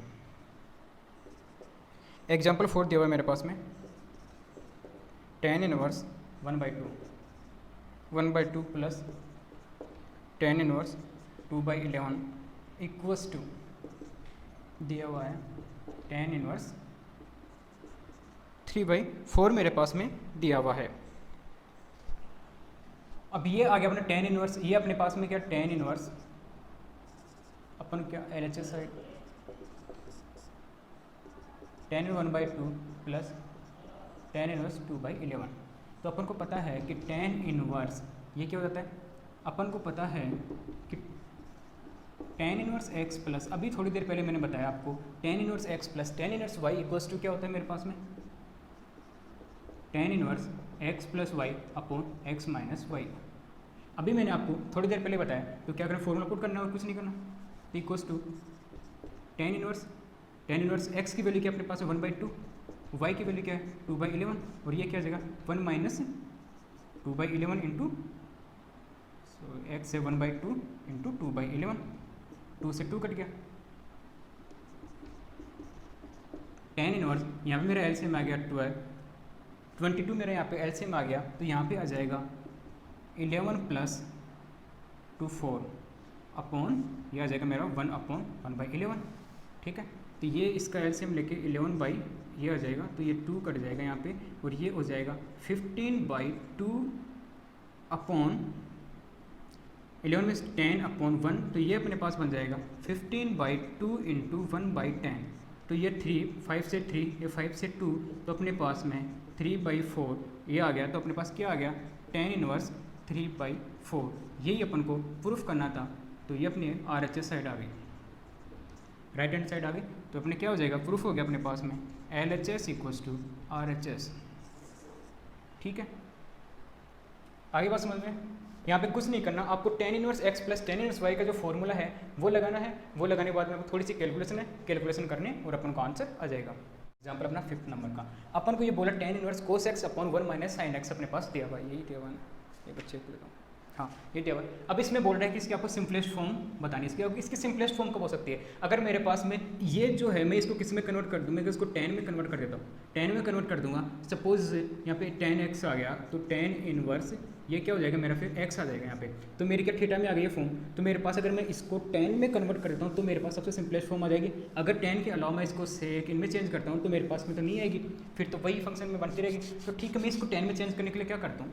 एग्जाम्पल 4 दिया हुआ है मेरे पास में tan inverse 1/2 plus tan inverse 2/11 equals to दिया हुआ है tan इनवर्स 3/4 मेरे पास में दिया हुआ है। अब ये आ गया अपना tan इनवर्स, ये अपने पास में क्या tan इनवर्स अपन क्या LHS side tan 1/2 plus tan inverse 2/11। तो अपन को पता है कि tan इनवर्स ये क्या हो जाता है, अपन को पता है कि tan इनवर्स x प्लस, अभी थोड़ी देर पहले मैंने बताया आपको tan inverse x plus tan inverse y equals to क्या होता है मेरे पास में tan inverse x plus y upon x minus y. अभी मैंने आपको थोड़ी देर पहले बताया तो क्या करना, फॉर्मूला पुट करना और कुछ नहीं करना, तो equals to tan inverse x की वैल्यू क्या अपने पास है 1/2, y की वैल्यू क्या है 2/11, और ये क्या आ जाएगा 1 माइनस 2/11 इंटू x है 1/2 इंटू 2/11, 2 से 2 कट गया। tan इनवर्स यहाँ पे मेरा एलसीएम आ गया 22 मेरा यहाँ पे एलसीएम आ गया, तो यहाँ पे आ जाएगा 11 प्लस 2 4 अपॉन ये आ जाएगा मेरा 1/11, ठीक है। तो ये इसका एलसीएम लेके 11 बाई ये आ जाएगा, तो ये 2 कट जाएगा यहाँ पे, और ये हो जाएगा 15/2 अपॉन 11 में 10 अपॉन 1, तो ये अपने पास बन जाएगा 15/2 इंटू 1/10, तो ये 5 से 3 ये 5 से 2, तो अपने पास में 3/4 ये आ गया। तो अपने पास क्या आ गया tan इनवर्स 3/4, यही अपन को प्रूफ करना था। तो ये अपने RHS साइड आ गई, राइट हैंड साइड आ गई, तो अपने क्या हो जाएगा प्रूफ हो गया अपने पास में LHS इक्वल्स टू RHS, ठीक है। आगे बात समझ में। यहाँ पे कुछ नहीं करना, आपको tan inverse x plus tan inverse y का जो फॉर्मूला है वो लगाना है, वो लगाने के बाद में आपको थोड़ी सी कैलकुलेशन है, कैलकुलेशन करने और अपन को आंसर आ जाएगा। एग्जाम्पल अपना 5th नंबर का, अपन को ये बोला tan inverse cos x upon 1 minus sine x अपने पास दिया हुआ, यही दिया हुआ है, ये बच्चे को देता हूँ, हाँ ये दिया हुआ। अब इसमें बोल रहा है कि इसकी आपको सिंपलेस्ट फॉर्म बतानी है। इसकी सिंपलेस्ट फॉर्म कब हो सकती है, अगर मेरे पास में ये जो है मैं इसको किस में कन्वर्ट कर दूँ, मैं इसको tan में कन्वर्ट कर देता हूँ, tan में कन्वर्ट कर दूंगा। सपोज यहाँ पे tan x आ गया, तो tan इनवर्स ये क्या हो जाएगा मेरा फिर x आ जाएगा यहाँ पे, तो मेरी क्या थीटा में आ गई है फॉर्म। तो मेरे पास अगर मैं इसको tan में कन्वर्ट कर देता हूँ तो मेरे पास सबसे सिंपलेस्ट फॉर्म आ जाएगी। अगर tan के अलावा मैं इसको sec इनमें चेंज करता हूँ तो मेरे पास में तो नहीं आएगी, फिर तो वही फंक्शन में बनती रहेगी। तो ठीक है, मैं इसको tan में चेंज करने के लिए क्या करता हूँ,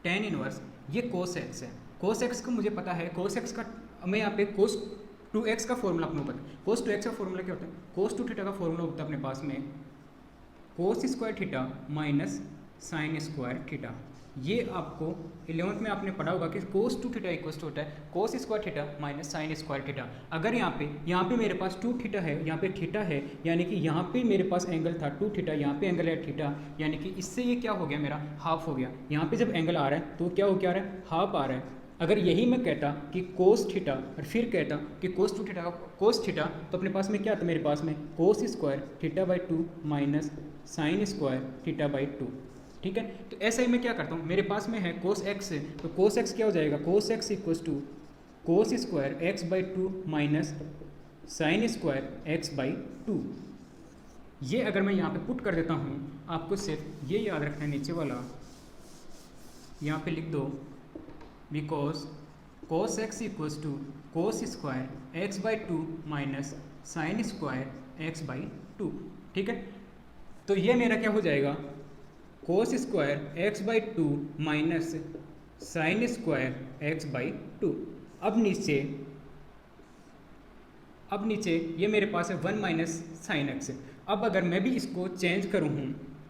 tan इनवर्स ये cos x है, cos x को मुझे पता है, cos x का मैं यहाँ पे cos 2x का फॉर्मूला अपने पता है। cos 2x का फॉर्मूला क्या होता है, cos 2 थीटा का फॉर्मूला होता है अपने पास में cos square theta minus sine square theta. ये आपको 11th में आपने पढ़ा होगा कि cos 2 थीटा इक्वल टू होता है cos square theta minus sine square theta. अगर यहाँ पे मेरे पास 2 थीटा है, यहाँ पे थीटा है, यानी कि यहाँ पे मेरे पास एंगल था 2 थीटा, यहाँ पे एंगल है थीटा, यानी कि इससे ये क्या हो गया मेरा हाफ हो गया। यहाँ पे जब एंगल आ रहा है तो क्या हो क्या आ रहा है, हाफ आ रहा है। अगर यही मैं कहता कि cos थीटा और फिर कहता कि cos 2 थीटा का cos थीटा, तो अपने पास में क्या था, मेरे पास में cos square थीटा/2 minus sine square थीटा/2, ठीक है। तो ऐसा ही मैं क्या करता हूँ, मेरे पास में है cos x, तो cos x क्या हो जाएगा, cos x equals to cos square x/2 minus sine square x/2। ये अगर मैं यहाँ पे पुट कर देता हूँ, आपको सिर्फ ये याद रखना है, नीचे वाला यहाँ पे लिख दो, because cos x equals to cos square x/2 minus sine square x/2, ठीक है। तो ये मेरा क्या हो जाएगा, cos square x/2 minus sine square x/2। अब नीचे ये मेरे पास है 1 माइनस साइन x। अब अगर मैं भी इसको चेंज करूँ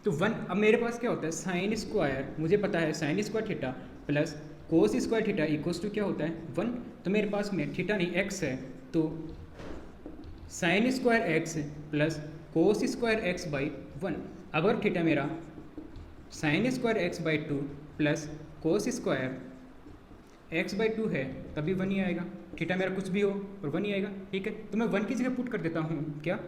तो 1, अब मेरे पास क्या होता है साइन स्क्वायर, मुझे पता है sine square theta plus cos square theta equals to क्या होता है 1। तो मेरे पास में थीटा नहीं x है, तो sine square x plus cos square x/1। अगर थीटा मेरा sign square x by two plus cos square x by to है तभी 1 ही आएगा। थीटा मेरा कुछ भी हो और 1 ही आएगा। ठीक है, तो मैं 1 की जगह पुट कर देता हूँ क्या,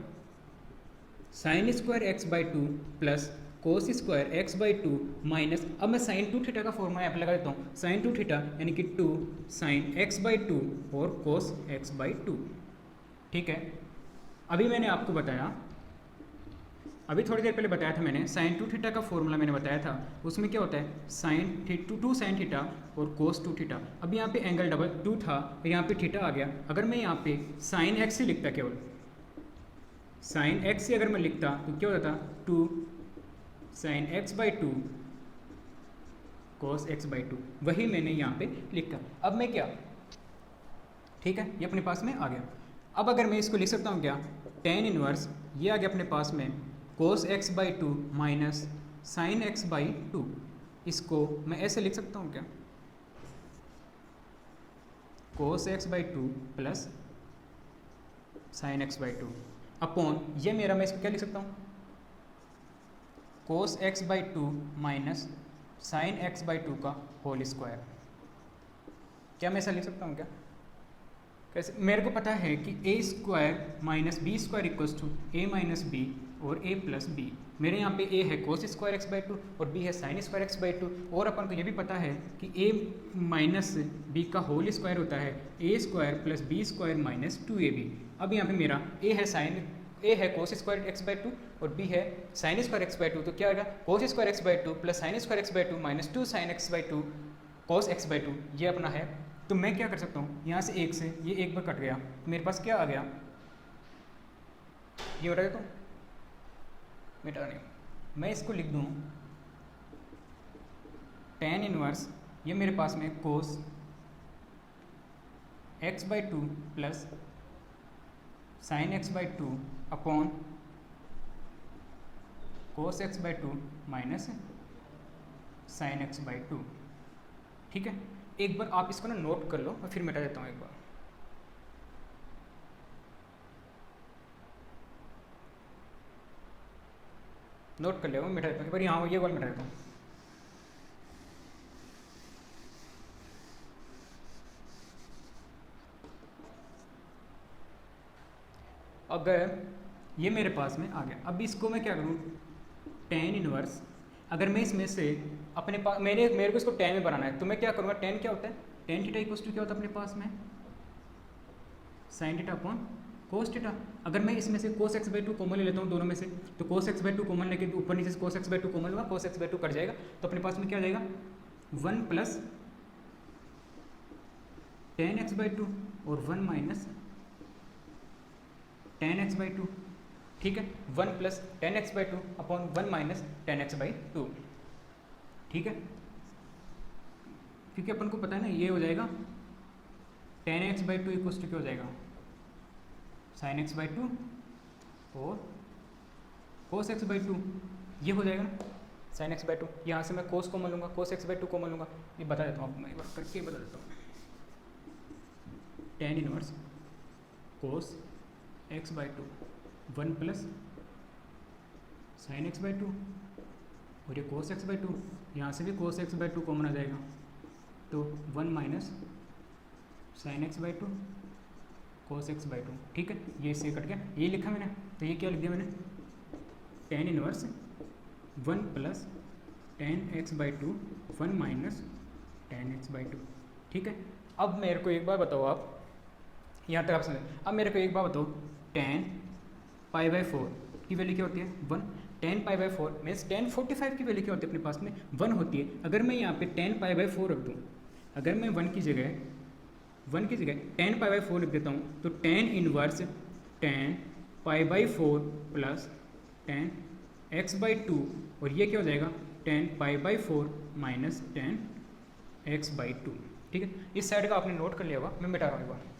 sign square x by two plus cos square x by two minus, अब मैं साइन 2 थीटा का फॉर्मूला यहाँ पे लगा देता हूँ, साइन 2 थीटा यानी कि 2 साइन एक्स बाई टू और कोस एक्स बाई टू। ठीक है, अभी मैंने आपको बताया, अभी थोड़ी देर पहले बताया था मैंने, साइन 2 थीटा का फॉर्मूला मैंने बताया था, उसमें क्या होता है साइन टू साइन थीटा और कोस 2 थीटा। अब यहाँ पे एंगल डबल 2 था और यहाँ पे थीटा आ गया। अगर मैं यहाँ पे साइन एक्स ही लिखता, केवल साइन एक्स ही अगर मैं लिखता तो क्या होता था 2 sign x by two cos x by to, वही मैंने यहाँ पे लिखा। अब मैं क्या, ठीक है, ये अपने पास में आ गया। अब अगर मैं इसको लिख सकता हूँ क्या, टेन इनवर्स ये आ गया अपने पास में कोस x by two minus sine x by to, इसको मैं ऐसे लिख सकता हूँ क्या, कोस x by two plus sine x by two upon ये मेरा, मैं इसको क्या लिख सकता हूँ, कोस x by two minus sine x by to का होल स्क्वायर। क्या मैं ऐसा लिख सकता हूँ क्या, कैसे, मेरे को पता है कि a square minus b square equals to a minus b और ए प्लस बी। मेरे यहाँ पे ए है cos square x by two और बी है sine square x by two, और अपन को ये भी पता है कि ए माइनस बी का होल स्क्वायर होता है a square plus b square minus 2ab। अब यहाँ पे मेरा ए है cos square x by two और बी है sine square x by to, तो क्या आएगा कोस square x by two plus sign square x by two minus 2 sign x by two cos x by to, ये अपना है। तो मैं क्या कर सकता हूँ, यहाँ से एक से ये एक बार कट गया, मेरे पास क्या आ गया, ये बता देता हूँ, मिटा नहीं, मैं इसको लिख दूँ टेन इनवर्स, ये मेरे पास में कोस x by two plus sine x by two upon cos x by two minus sine x by two. ठीक है, एक बार आप इसको ना नोट कर लो, मैं फिर मिटा देता हूँ एक बार। नोट कर लिया, मैं मिटा देता हूँ एक बार, यहाँ ये वाला मिटा देता हूँ। अगर ये मेरे पास में आ गया, अब इसको मैं क्या करूँ, टेन इनवर्स, अगर मैं इसमें से अपने पास मेरे को इसको टेन में बनाना है, तो मैं क्या करूँगा, टेन क्या होता है, टेन थीटा इक्वल्स टू क्या होता है अपने पास में sine theta upon cos theta. अगर मैं इसमें से cos x by two common ले लेता हूँ दोनों में से, तो cos x by two common लेके ऊपर नीचे से cos x by two common लूँगा, cos x by two cut जाएगा, तो अपने पास में क्या आ जाएगा 1 plus tan x by two और 1 minus tan x by two. ठीक है, 1 plus tan x by two upon 1 minus tan x by two. ठीक है, क्योंकि अपन को पता है ना ये हो जाएगा tan x by two equals to क्या हो जाएगा साइन एक्स बाई टू और कोस एक्स बाई टू, ये हो जाएगा ना साइन एक्स बाई टू। यहाँ से मैं कोस कॉमन लूँगा, cos x by two common लूँगा, ये बता देता हूँ आपको, मैं एक बार करके बता देता हूँ, tan inverse cos x by two 1 plus sine x by two और ये कोस एक्स बाई टू, यहाँ से भी cos x by two common आ जाएगा, तो 1 minus sine x by two cos x by two. ठीक है, ये इससे कट गया, ये लिखा मैंने, तो ये क्या लिख दिया मैंने, tan inverse 1 plus tan x by two 1 minus tan x by two. ठीक है, अब मेरे को एक बार बताओ, आप यहाँ तक आप समझ, अब मेरे को एक बार बताओ, टेन पाई बाई फोर की वैल्यू क्या होती है 1, ten pi by four means ten 45 की वैल्यू क्या होती है अपने पास में 1 होती है। अगर मैं यहाँ पे टेन पाई बाई फोर रख दूँ, अगर मैं 1 की जगह टेन पाई बाई फोर लिख देता हूँ, तो ten inverse ten pi by four plus tan x by two, और ये क्या हो जाएगा ten pi by four minus tan x by two. ठीक है, इस साइड का आपने नोट कर लिया होगा, मैं मिटा रहा हूँ एक बार।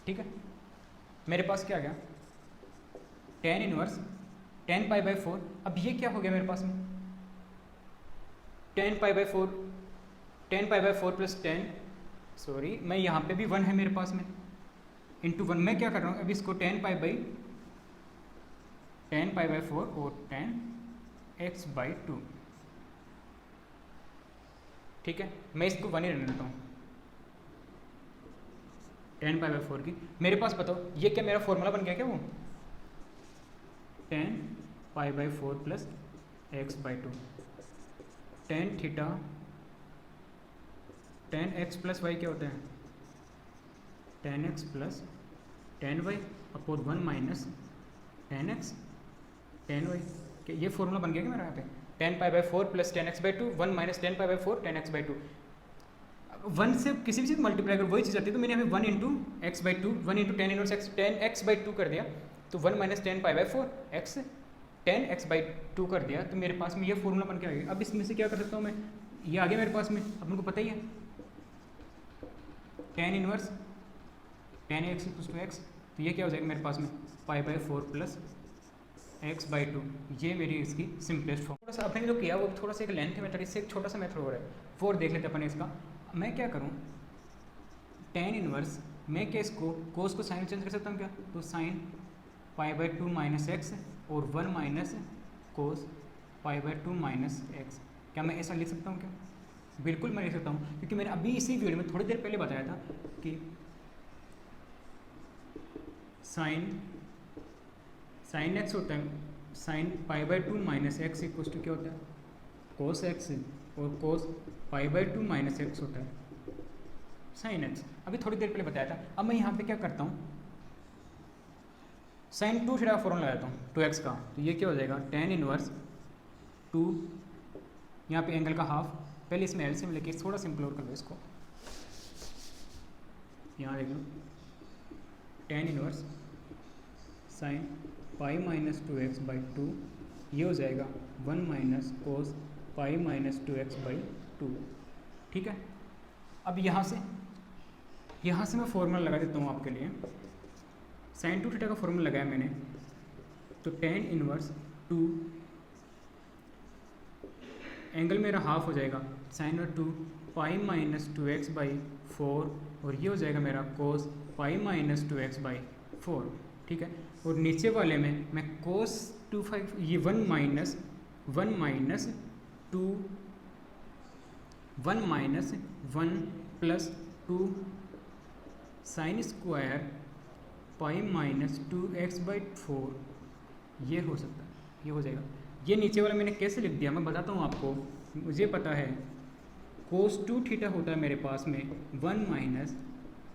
ठीक है, मेरे पास क्या आ गया tan inverse ten pi by four, अब ये क्या हो गया मेरे पास में ten pi by four plus ten, sorry मैं यहाँ पे भी 1 है मेरे पास में इंटू 1, मैं क्या कर रहा हूँ अब इसको ten pi by 10 pi by 4 और 10x/2। ठीक है, मैं इसको 1 ही रहने देता हूँ, 10 पाई बाई 4 की। मेरे पास बताओ ये क्या मेरा फॉर्मूला बन गया क्या? वो 10 pi by 4 plus x/2, 10 theta 10x plus y क्या होता है? 10x plus 10y upon 1 minus 10x 10y। ये फॉर्मूला बन गया क्या मेरा यहाँ पे? 10 pi by 4 plus 10x/2 1 minus 10 pi by 4 10x/2। 1 से किसी भी चीज़ मल्टीप्लाई अगर वही चीज़ आती है तो मैंने यहाँ पे 1 into x/2 1 into 10 inverse x 10x/2 कर दिया, तो 1 minus 10 pi by 4 x 10x/2 कर दिया, तो मेरे पास में ये फॉर्मूला बन के आ गया। अब इसमें से क्या कर सकता हूँ मैं? ये आ गया मेरे पास में, अपन को पता ही है 10 इनवर्स 10x = x, तो ये क्या हो जाएगा मेरे पास में? पाई बाई 4 प्लस x/2। ये मेरी इसकी सिंपलेस्ट फॉर्म। थोड़ा सा अपने जो किया वो थोड़ा सा एक लेंथ मेथड, इससे एक छोटा सा मेथड हो रहा है, वो और देख लेते अपन इसका। मैं क्या करूँ, 10 इनवर्स मैं क्या इसको कोस को साइन चेंज कर सकता हूँ क्या? तो sign pi by 2 minus x और 1 minus cos pi by 2 minus x. क्या मैं ऐसा लिख सकता हूँ क्या? बिल्कुल मैं लिख सकता हूँ, क्योंकि मैंने अभी इसी वीडियो में थोड़ी देर पहले बताया था कि साइन एक्स होता है, sine pi by 2 minus x equal to क्या होता है? कोस एक्स, और cos pi by 2 minus x होता है साइन एक्स। अभी थोड़ी देर पहले बताया था। अब मैं यहाँ पे क्या करता हूँ, साइन 2 थीटा का फॉर्मूला लगाता हूँ 2x का, तो ये क्या हो जाएगा? 10 इनवर्स 2, यहाँ पे एंगल का हाफ, पहले इसमें एलसीएम लेके थोड़ा सिंपल और कर लो इसको। यहाँ देख लो 10 inverse sine pi minus 2x/2, ये हो जाएगा 1 minus cos pi minus 2x/2। ठीक है, अब यहाँ से मैं फॉर्मूला लगा देता हूँ आपके लिए। साइन 2 थीटा का फॉर्मूला लगाया मैंने, तो 10 इनवर्स 2 एंगल मेरा हाफ हो जाएगा साइन और 2 पाई माइनस 2x/4, और ये हो जाएगा मेरा कोस पाई माइनस 2x/4। ठीक है, और नीचे वाले में मैं कोस 2 ये 1 minus 1 plus 2 sign square pi minus 2x/4, ये हो सकता है, ये हो जाएगा। ये नीचे वाला मैंने कैसे लिख दिया मैं बताता हूँ आपको। मुझे पता है कोस 2 थीटा होता है मेरे पास में 1 माइनस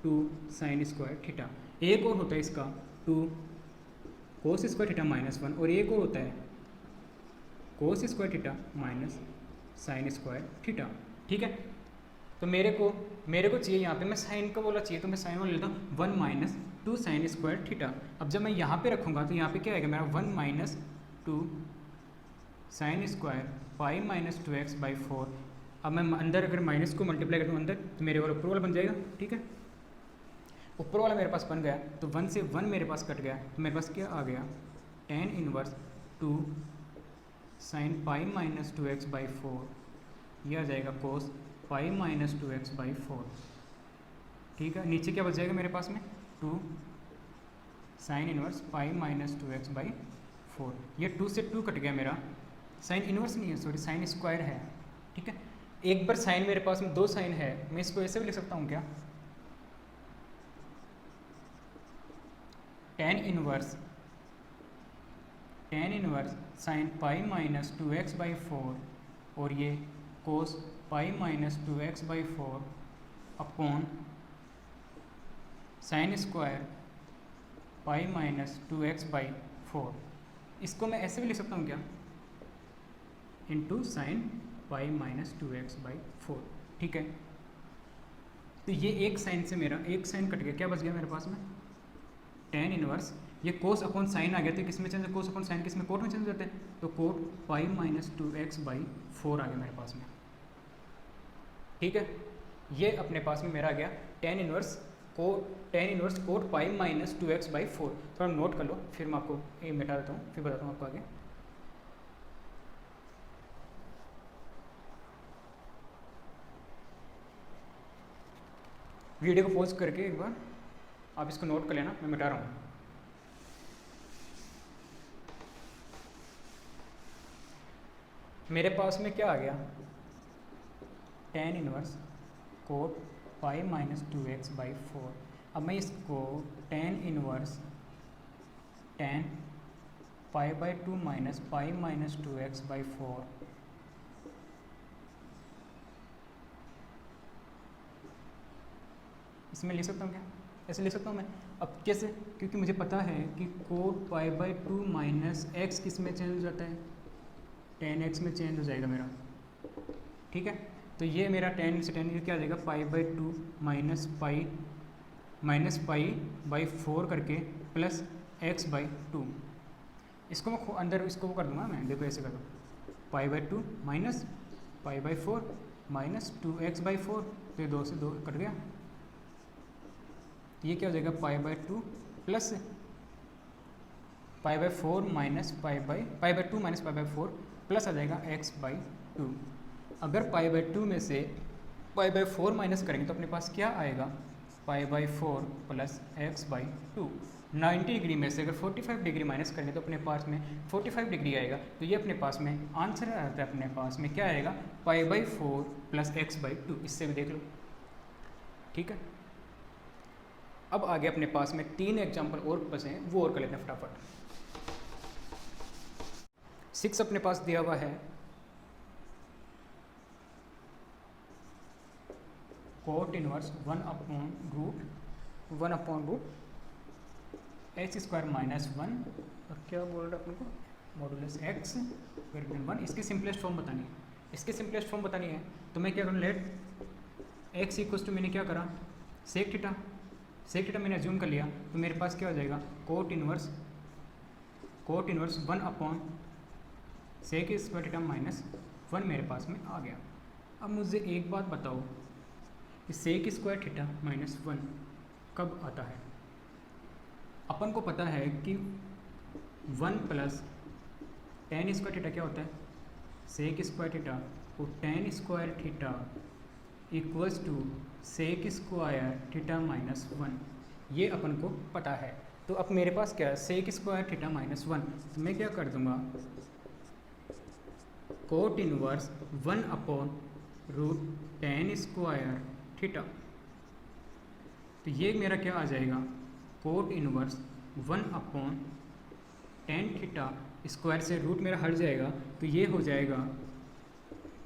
2 साइन स्क्वायर थीटा, एक और होता है इसका 2 कोस स्क्वायर थीटा माइनस 1, और एक और होता है cos square theta minus sine square theta. ठीक है, तो मेरे को चाहिए यहाँ पे, मैं साइन का बोला चाहिए तो मैं साइन वाला लेता हूँ 1 माइनस 2 साइन स्क्वायर थीटा। अब जब मैं यहाँ पे रखूँगा तो यहाँ पे क्या आएगा मेरा 1 minus 2 sign square pi minus 2x/4। अब मैं अंदर अगर माइनस को मल्टीप्लाई करता हूँ अंदर, तो मेरे वाला ऊपर वाला बन जाएगा। ठीक है, ऊपर वाला मेरे पास बन गया, तो 1 से 1 मेरे पास कट गया, तो मेरे पास क्या आ गया? 10 inverse 2 sign pi minus 2x/4, ये आ जाएगा कोस पाई माइनस 2x/4। ठीक है, नीचे क्या बच जाएगा मेरे पास में? 2 साइन इनवर्स पाई माइनस 2x/4। ये 2 से 2 कट गया मेरा, साइन इनवर्स नहीं है, सॉरी साइन स्क्वायर है। ठीक है, एक बार साइन मेरे पास में 2 साइन है, मैं इसको ऐसे भी लिख सकता हूँ क्या? 10 inverse sine pi minus 2x/4, और ये cos pi minus 2x/4 upon sine square pi minus 2x/4। इसको मैं ऐसे भी लिख सकता हूँ क्या? Into sine pi minus 2x/4। ठीक है, तो ये एक साइन से मेरा एक साइन कट गया, क्या बच गया मेरे पास में? 10 इनवर्स, ये कोस अपॉन साइन आ गया, तो किस में चेंज? कोस अपॉन साइन किस में? कोट में चेंज होते हैं, तो कोट पाई माइनस 2x/4 आ गया मेरे पास में। ठीक है, ये अपने पास में मेरा आ गया 10 inverse cot pi minus 2x/4। थोड़ा नोट कर लो, फिर मैं आपको ये मिटा देता हूँ, फिर बताता हूँ आपको आगे। वीडियो को पॉज करके एक बार आप इसको नोट कर लेना, मैं मिटा रहा हूँ। मेरे पास में क्या आ गया, tan inverse cot pi minus 2x/4। अब मैं इसको tan inverse tan π/2 minus pi minus 2x/4 इसमें लिख सकता हूँ क्या, ऐसे लिख सकता हूँ मैं। अब कैसे, क्योंकि मुझे पता है कि कोट π/2 माइनस एक्स किस में चेंज हो जाता है, tan x में चेंज हो जाएगा मेरा, ठीक है। तो ये मेरा tan से tan ये क्या आ जाएगा, π/2 माइनस π/4 करके प्लस x/2। इसको मैं अंदर इसको कर दूंगा मैं, देखो ऐसे कर दो, π/2 माइनस π/4 माइनस 2x/4, तो ये 2 से 2 कट गया, तो ये क्या हो जाएगा π/2 प्लस π/4 माइनस π/2 माइनस π/4 प्लस आ जाएगा x/2। अगर π/2 में से π/4 माइनस करेंगे तो अपने पास क्या आएगा, π/4 प्लस x/2। 90 डिग्री में से अगर 45 डिग्री माइनस करेंगे तो अपने पास में 45 डिग्री आएगा। तो ये अपने पास में आंसर आता है, अपने पास में क्या आएगा, π/4 प्लस x/2। इससे भी देख लो, ठीक है। अब आगे अपने पास में 3 एग्जाम्पल और बचे हैं, वो और कर लेते हैं फटाफट। 6 अपने पास दिया हुआ है, कोट इनवर्स 1/√1/√x² माइनस 1 और क्या बोल रहा है अपन को, मॉडुलस x ग्रेटर देन 1। इसकी सिंपलेस्ट फॉर्म बतानी है, इसकी सिंपलेस्ट फॉर्म बतानी है। तो मैं क्या करूँ, लेट x इक्वल्स टू, मैंने क्या करा, सेक थीटा मैंने अज्यूम कर लिया। तो मेरे पास क्या हो जाएगा, cot inverse 1/sec² theta minus 1 मेरे पास में आ गया। अब मुझे एक बात बताओ कि sec² थीटा माइनस 1 कब आता है। अपन को पता है कि 1 प्लस tan² थीटा क्या होता है, sec² थीटा, और tan² theta equals to sec² theta minus 1, ये अपन को पता है। तो अब मेरे पास क्या है, sec² थीटा माइनस 1, तो मैं क्या कर दूंगा, कोट इनवर्स 1/√tan² थीटा। तो ये मेरा क्या आ जाएगा, cot inverse 1/tan theta square से रूट मेरा हट जाएगा, तो ये हो जाएगा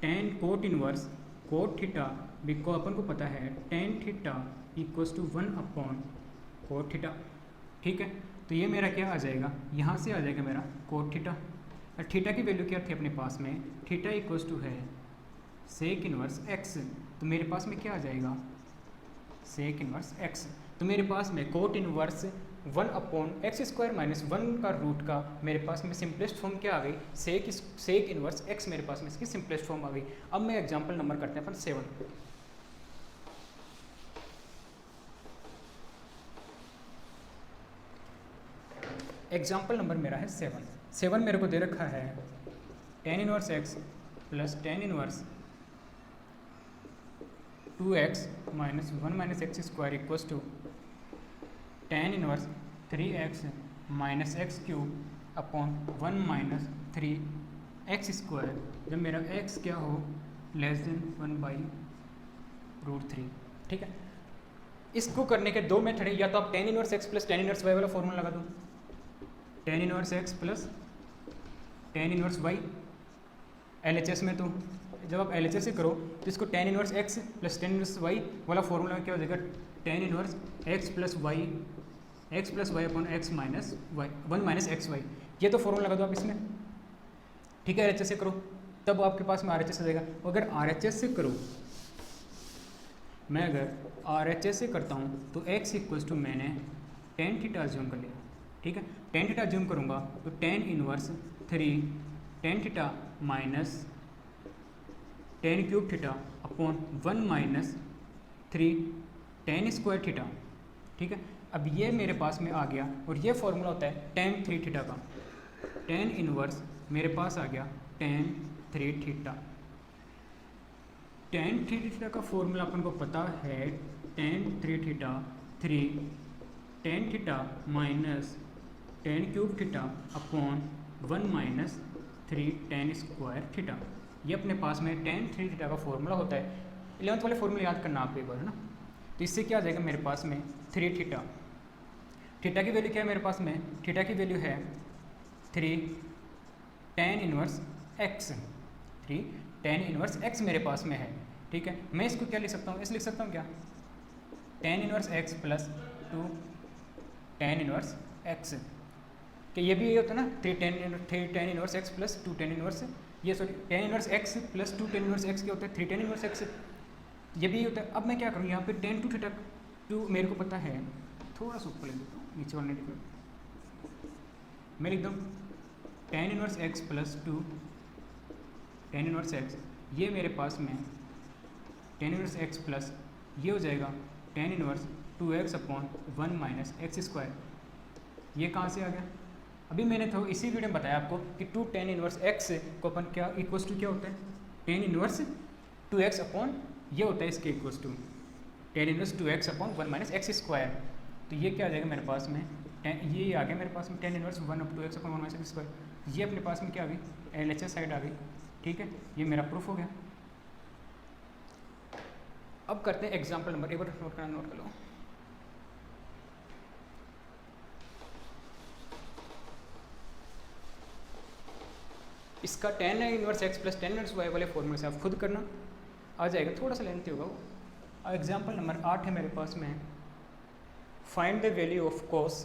tan cot inverse cot theta, because अपन को पता है tan थीटा इक्वल्स टू 1/कोट थीटा, ठीक है। तो ये मेरा क्या आ जाएगा, यहाँ से आ जाएगा मेरा कोट थीटा। और थीटा की वैल्यू क्या थी अपने पास में, थीटा इक्वल्स टू है सेक इनवर्स x। तो मेरे पास में क्या आ जाएगा, सेक इनवर्स x। तो मेरे पास में कोट इनवर्स 1/x² माइनस 1 का रूट का मेरे पास में सिंपलेस्ट फॉर्म क्या आ गई, सेक इनवर्स x मेरे पास में इसकी सिंपलेस्ट फॉर्म आ गई। अब मैं एग्जांपल नंबर करते हैं अपन 7। एग्जांपल नंबर मेरा है 7 मेरे को दे रखा है tan inverse x plus tan inverse 2x minus 1 minus x² equals to tan inverse 3x minus x³ upon 1 minus 3x², जब मेरा x क्या हो लेस देन 1/√3, ठीक है। इसको करने के दो मेथड है, या तो आप tan inverse x plus tan inverse y वाला फॉर्मूला लगा दो, tan inverse x plus tan inverse y LHS में। तो जब आप LHS से करो तो इसको tan inverse x plus tan inverse y वाला फॉर्मूला क्या हो जाएगा, tan inverse x plus y upon x minus y 1 minus xy, ये तो फॉर्मूला लगा दो आप इसमें, ठीक है। LHS से करो तब आपके पास में RHS आ जाएगा। अगर RHS से करो, मैं अगर RHS से करता हूँ तो x इक्वल्स टू मैंने tan थीटा अज्यूम कर लिया, ठीक है। tan थीटा अज्यूम करूँगा तो tan inverse 3 tan theta minus tan³ theta upon 1 minus 3 tan² theta, ठीक है। अब ये मेरे पास में आ गया और ये फॉर्मूला होता है tan3 थीटा का। tan इनवर्स मेरे पास आ गया tan3 थीटा। tan3 थीटा का फॉर्मूला अपन को पता है tan3 theta 3 tan theta minus tan³ theta upon 1 minus 3 tan square theta. ये अपने पास में tan 3 थीटा का फॉर्मूला होता है। 11th वाले फॉर्मूले याद करना आपको एक बार, है ना। तो इससे क्या आ जाएगा मेरे पास में 3 थीटा। थीटा की वैल्यू क्या है मेरे पास में, थीटा की वैल्यू है 3 tan inverse x। 3 tan inverse x मेरे पास में है, ठीक है। मैं इसको क्या लिख सकता हूँ, ऐसे लिख सकता हूँ क्या, tan inverse x plus 2 tan inverse x। कि ये भी ये होता है ना 3 tan inverse x plus 2 tan inverse, ये sorry tan inverse x plus 2 tan inverse x क्या होता है 3 tan इनवर्स x। ये भी होता है। अब मैं क्या करूँ यहाँ पे tan 2 थीटा 2 मेरे को पता है, थोड़ा सा ऊपर लिख देता हूँ, नीचे वाला नहीं लिख, मैं लिख दूँ tan inverse x plus 2 tan inverse x। ये मेरे पास में tan इनवर्स x प्लस ये हो जाएगा tan inverse 2x upon 1 minus x square. ये कहाँ से आ गया, अभी मैंने तो इसी वीडियो में बताया आपको कि 2 tan इनवर्स x को अपन क्या इक्वल्स टू क्या होता है, tan इनवर्स 2x अपॉन ये होता है इसके equals to tan inverse 2x upon 1 minus x square. तो ये क्या आ जाएगा मेरे पास में, ये आ गया मेरे पास में tan inverse 1 up 2x upon 1 minus x square. ये अपने पास में क्या आ गई, LHS साइड आ गई, ठीक है। ये मेरा प्रूफ हो गया। अब करते हैं एग्जाम्पल नंबर, एक बार नोट करना, नोट कर लो। इसका tan inverse x plus tan inverse y वाले फॉर्मूले से आप खुद करना, आ जाएगा, थोड़ा सा लेंथी होगा वो। एग्जाम्पल नंबर 8 है मेरे पास में, find the value of cos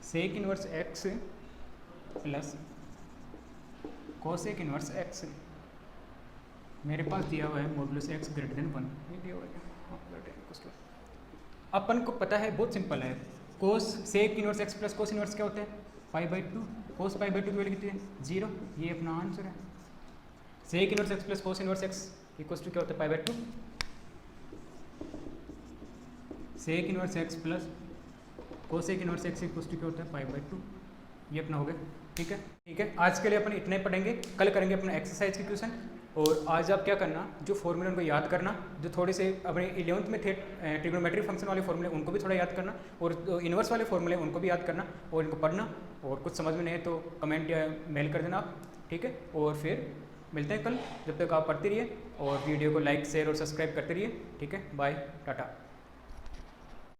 sec inverse x plus cosec inverse x। मेरे पास दिया हुआ है मॉडुलस x ग्रेटर देन 1, ये दिया हुआ है। अपन को पता है, बहुत सिंपल है, cos sec inverse x plus cos inverse क्या होता है π/2, cos π/2 की वैल्यू कितनी है 0, ये अपना आंसर है। sec inverse x plus cos inverse x equals to क्या होता है π/2, sec inverse x plus cosec inverse x equals to क्या होता है π/2। ये अपना हो गया, ठीक है, ठीक है। आज के लिए अपन इतना ही पढ़ेंगे, कल करेंगे अपना एक्सरसाइज की क्वेश्चन। और आज आप क्या करना, जो फॉर्मूले उनको याद करना, जो थोड़े से अपने 11th में थे ट्रिग्नोमेट्री फंक्शन वाले फॉर्मूले उनको भी थोड़ा याद करना, और इन्वर्स वाले फॉर्मूले उनको भी याद करना, और इनको पढ़ना। और कुछ समझ में नहीं है तो कमेंट या मेल कर देना आप, ठीक है। और फिर मिलते हैं कल, जब तक आप पढ़ते रहिए और वीडियो को लाइक शेयर और सब्सक्राइब करते रहिए, ठीक है। बाय, टाटा।